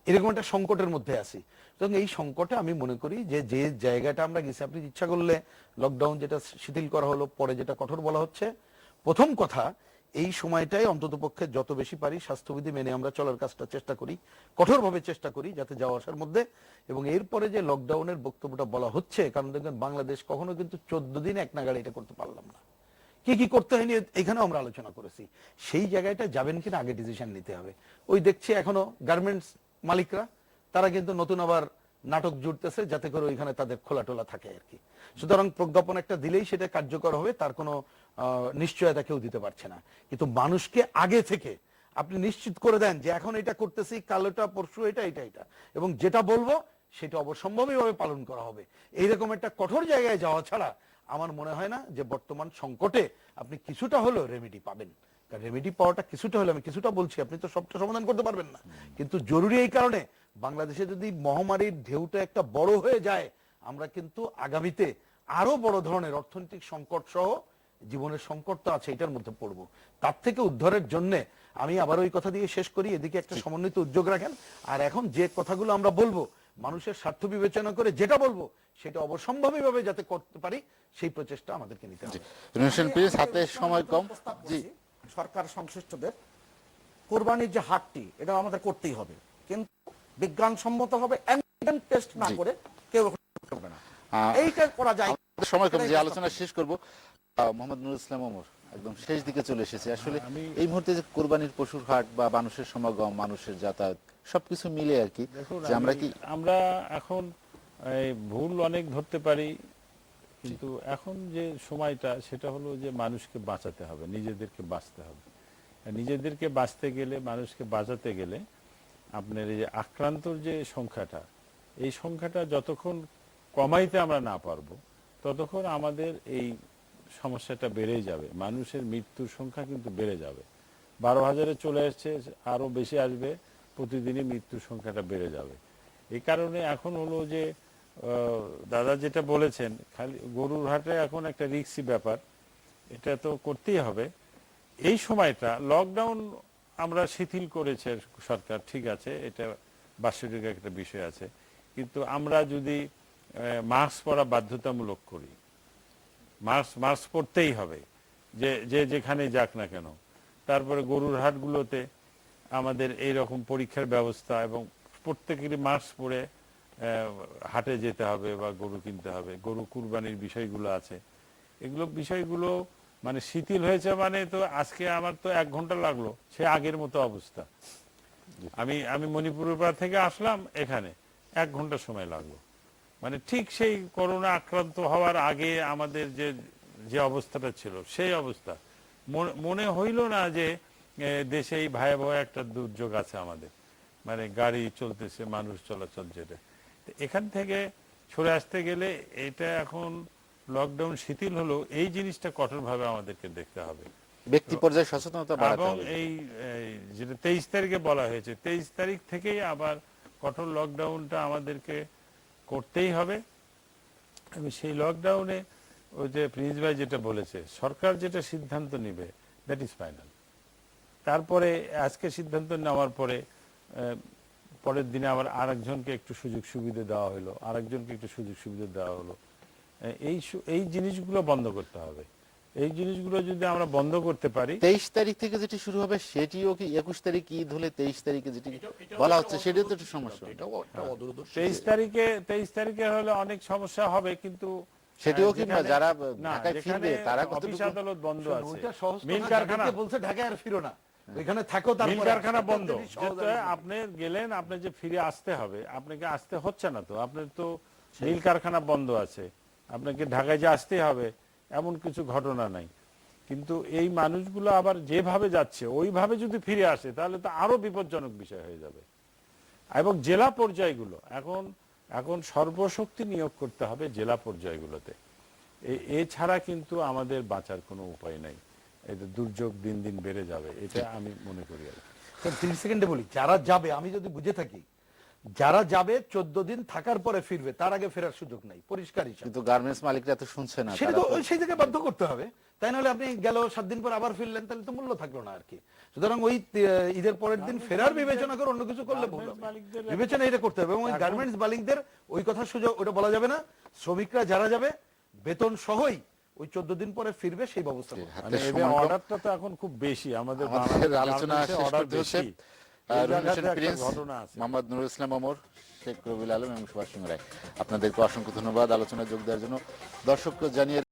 এরকম একটা সংকটের মধ্যে আছি। সুতরাং এই সংকটে আমি মনে করি যে যে জায়গাটা আমরা গেছি, আপনি ইচ্ছা করলে লকডাউন যেটা শিথিল করা হলো, পরে যেটা কঠোর বলা হচ্ছে, প্রথম কথা এই সময়টাই অন্তত পক্ষে যত বেশি পারি স্বাস্থ্যবিধি মেনে আমরা চলার কাজটা চেষ্টা করি, কঠোরভাবে চেষ্টা করি যাতে যাওয়া আসার মধ্যে। এবং এরপরে যে লকডাউনের বক্তব্যটা বলা হচ্ছে, কারণ দেখবেন বাংলাদেশ কখনো কিন্তু 14 দিন এক নাগাড়ে এটা করতে পারলাম না, কি কি করতে হয়নি এখানেও আমরা আলোচনা করেছি। সেই জায়গাটা যাবেন কিনা আগে ডিসিশন নিতে হবে। ওই দেখছি এখনো গার্মেন্টস মালিকরা তারা কিন্তু নতুন আবার নাটক জুড়তেছে যাতে করে ওইখানে তাদের খোলা টোলা থাকে আর কি। সুতরাং প্রজ্ঞাপন একটা দিলেই সেটা কার্যকর হবে, তার কোনো নিশ্চয়তা কেউ দিতে পারছে না। কিন্তু মানুষকে আগে থেকে আপনি নিশ্চিত করে দেন যে এখন এটা করতেছি, কাল এটা, পরশু এটা, এটা এবং যেটা বলবো সেটা অবশ্যম্ভাবীভাবে পালন করা হবে, এইরকম একটা কঠোর জায়গায় যাওয়া ছাড়া আমার মনে হয় না যে বর্তমান সংকটে আপনি কিছুটা হলেও রেমেডি পাবেন। রেমেডি পাওয়াটা কিছুটা হলে, আমি কিছুটা বলছি, আপনি তো সবটা সমাধান করতে পারবেন না, কিন্তু জরুরি এই কারণে বাংলাদেশে যদি মহামারীর ঢেউটা একটা বড় হয়ে যায়, আমরা কিন্তু আগামীতে আরো বড় ধরনের অর্থনৈতিক সংকট সহ জীবনের সংকট তো আছে, এটার মধ্যে পড়বো। তার থেকে উদ্ধারের জন্য আমি আবার ওই কথা দিয়ে শেষ করি, এদিকে একটা সমন্বিত উদ্যোগ রাখেন, আর এখন যে কথাগুলো আমরা বলবো মানুষের স্বার্থ বিবেচনা করে যেটা বলবো সেটা অবশ্যম্ভাবীভাবে যাতে করতে পারি সেই প্রচেষ্টা আমাদেরকে নিতে হবে। হাতে সময় কম। জি, সরকার সংশ্লিষ্টদের কোরবানির যে হাটটি এটা আমাদের করতেই হবে, কিন্তু বিজ্ঞানসম্মত হবে, টেস্ট না করে কেউ করবে না, এইটা করা যায়। সময় কম, যে আলোচনা শেষ করব, মোহাম্মদ নুরুল ইসলাম ওমর, একদম শেষ দিকে চলে এসেছে। আসলে এই মুহূর্তে যে কোরবানির পশুর হাট বা মানুষের সমাগম, মানুষের যাতায়াত, সবকিছু মিলে আর কি, যে আমরা এখন ভুল অনেক ধরতে পারি, কিন্তু এখন যে সময়টা সেটা হলো যে মানুষকে বাঁচাতে হবে, নিজেদেরকে বাঁচতে হবে। নিজেদেরকে বাঁচতে গেলে, মানুষকে বাঁচাতে গেলে আপনার এই যে আক্রান্তর যে সংখ্যাটা, এই সংখ্যাটা যতক্ষণ কমাইতে আমরা না পারবো ততক্ষণ আমাদের এই সমস্যাটা বেড়েই যাবে। মানুষের মৃত্যুর সংখ্যা কিন্তু বেড়ে যাবে, 12,000-এ চলে আসছে, আরো বেশি আসবে, প্রতিদিনই মৃত্যুর সংখ্যাটা বেড়ে যাবে। এই কারণে এখন হলো যে দাদা যেটা বলেছেন, খালি গরুর হাটে এখন একটা রিস্কি ব্যাপার, এটা তো করতেই হবে। এই সময়টা লকডাউন আমরা শিথিল করেছে সরকার, ঠিক আছে, এটা বাৎসরিক একটা বিষয় আছে, কিন্তু আমরা যদি মাস্ক পরা বাধ্যতামূলক করি, মাস্ক পরতেই হবে যে যেখানে যাক না কেন, তারপরে গরুর হাটগুলোতে আমাদের এই রকম পরীক্ষার ব্যবস্থা, এবং প্রত্যেকেরই মাস্ক পরে হাটে যেতে হবে বা গরু কিনতে হবে, গরু কুরবানির বিষয়গুলো আছে, এগুলো বিষয়গুলো মানে শিথিল হয়েছে। মানে তো আজকে আমার তো 1 ঘন্টা লাগলো, সে আগের মতো অবস্থা। আমি মণিপুরের পাড়া থেকে আসলাম, এখানে 1 ঘন্টা সময় লাগলো। মানে ঠিক সেই করোনা আক্রান্ত হওয়ার আগে আমাদের যে অবস্থাটা ছিল সেই অবস্থা। মনে হইল না যে দেশে এই ভয়াবহ একটা দুর্যোগ আছে আমাদের, মানে গাড়ি চলতেছে, মানুষ চলাচল, যেটা এখান থেকে সরে আসতে গেলে এটা এখন লকডাউন শিথিল হলো, এই জিনিসটা কঠোরভাবে আমাদেরকে দেখতে হবে, ব্যক্তি পর্যায়ে সচেতনতা বাড়াতে এবং হবে। এই যেটা 23 তারিখে বলা হয়েছে, 23 তারিখ থেকেই আবার কঠোর লকডাউনটা আমাদেরকে করতেই হবে। এবং সেই লকডাউনে ওই যে প্রিন্স ভাই যেটা বলেছে, সরকার যেটা সিদ্ধান্ত নিবে দ্যাট ইজ ফাইনাল। তারপরে আজকে সিদ্ধান্ত নেওয়ার পরে পরের দিনে আবার আরেকজনকে একটু সুযোগ সুবিধা দেওয়া হলো, আরেকজনকে একটু সুযোগ সুবিধা দেওয়া হলো। এই জিনিসগুলো বন্ধ করতে হবে। এই জিনিসগুলো যদি আমরা বন্ধ করতে পারি, 23 তারিখ থেকে যেটি শুরু হবে সেটিও কি 21 তারিখ ঈদ হলে 23 তারিখে যেটি বলা হচ্ছে সেটাও তো একটু সমস্যা। 23 তারিখে হলে অনেক সমস্যা হবে, কিন্তু সেটিও কি যারা না, ঢাকায় যেখানে ফিরবে তারা অফিস কতটুকু আদালত বন্ধ আছে, ওইটা সহজ মিল কথা, কারখানা যাদেরকে বলছে ঢাকায় আর ফিরো না, ওইখানে থাকো, মিল তারপরে কারখানা বন্ধ, সহজ যেটা আপনি গেলেন, আপনি যে ফিরে আসতে হবে, আপনাকে আসতে হচ্ছে না তো, আপনার তো মিল কারখানা বন্ধ আছে, আপনাকে ঢাকায় যে আসতে হবে এমন কিছু ঘটনা নাই। কিন্তু এই মানুষগুলো আবার যেভাবে যাচ্ছে ওইভাবে যদি ফিরে আসে তাহলে তো আরো বিপজ্জনক বিষয় হয়ে যাবে। এবং জেলা পর্যায়গুলো এখন সর্বশক্তি নিয়োগ করতে হবে জেলা পর্যায়গুলোতে, এছাড়া কিন্তু আমাদের বাঁচার কোনো উপায় নাই। এটা দুর্যোগ দিন দিন বেড়ে যাবে, এটা আমি মনে করি। 30 সেকেন্ডে বলি, যারা যাবে আমি যদি বুঝে থাকি যারা যাবে 14 দিন থাকার পরে ফিরবে, তার আগে ফেরার সুযোগ নাই, পরিষ্কার হিসাব। কিন্তু গার্মেন্টস মালিকরা তো শুনছে না, সেটা তারা তো তো- ওই সেই জায়গায় বাধ্য করতে হবে, তাই নাহলে আপনি গেল 7 দিন পর আবার ফিরলেন, তাহলে তো মূল্য থাকলো না আর কি। সুতরাং ওই ঈদের পরের দিন ফেরার বিবেচনা করে অন্য কিছু করলে ভুল হবে। বিবেচনা এটা করতে হবে, এবং ওই গার্মেন্টস মালিকদের ওই কথা সুযোগ ওটা বলা যাবে না, শ্রমিকরা যারা যাবে বেতন সহই ওই 14 দিন পরে ফিরবে সেই ব্যবস্থা করতে হবে। হাতে মানে সময় কম। অর্ডারটা তো এখন খুব বেশি আমাদের আমাদের বাংলাদেশের আলোচনা গার্মেন্টসে শেষ অর্ডার করতে হচ্ছে। বেশি। এই রুহুল জায়গাতে হোসেন একটা প্রিন্স, ঘটনা আছে। মোহাম্মদ নুরুল ইসলাম ওমর, শেখ রবিউল আলম এবং সুভাষ সিং রায়, আপনাদেরকে অসংখ্য ধন্যবাদ আলোচনায় যোগ দেওয়ার জন্য। দর্শককে জানিয়ে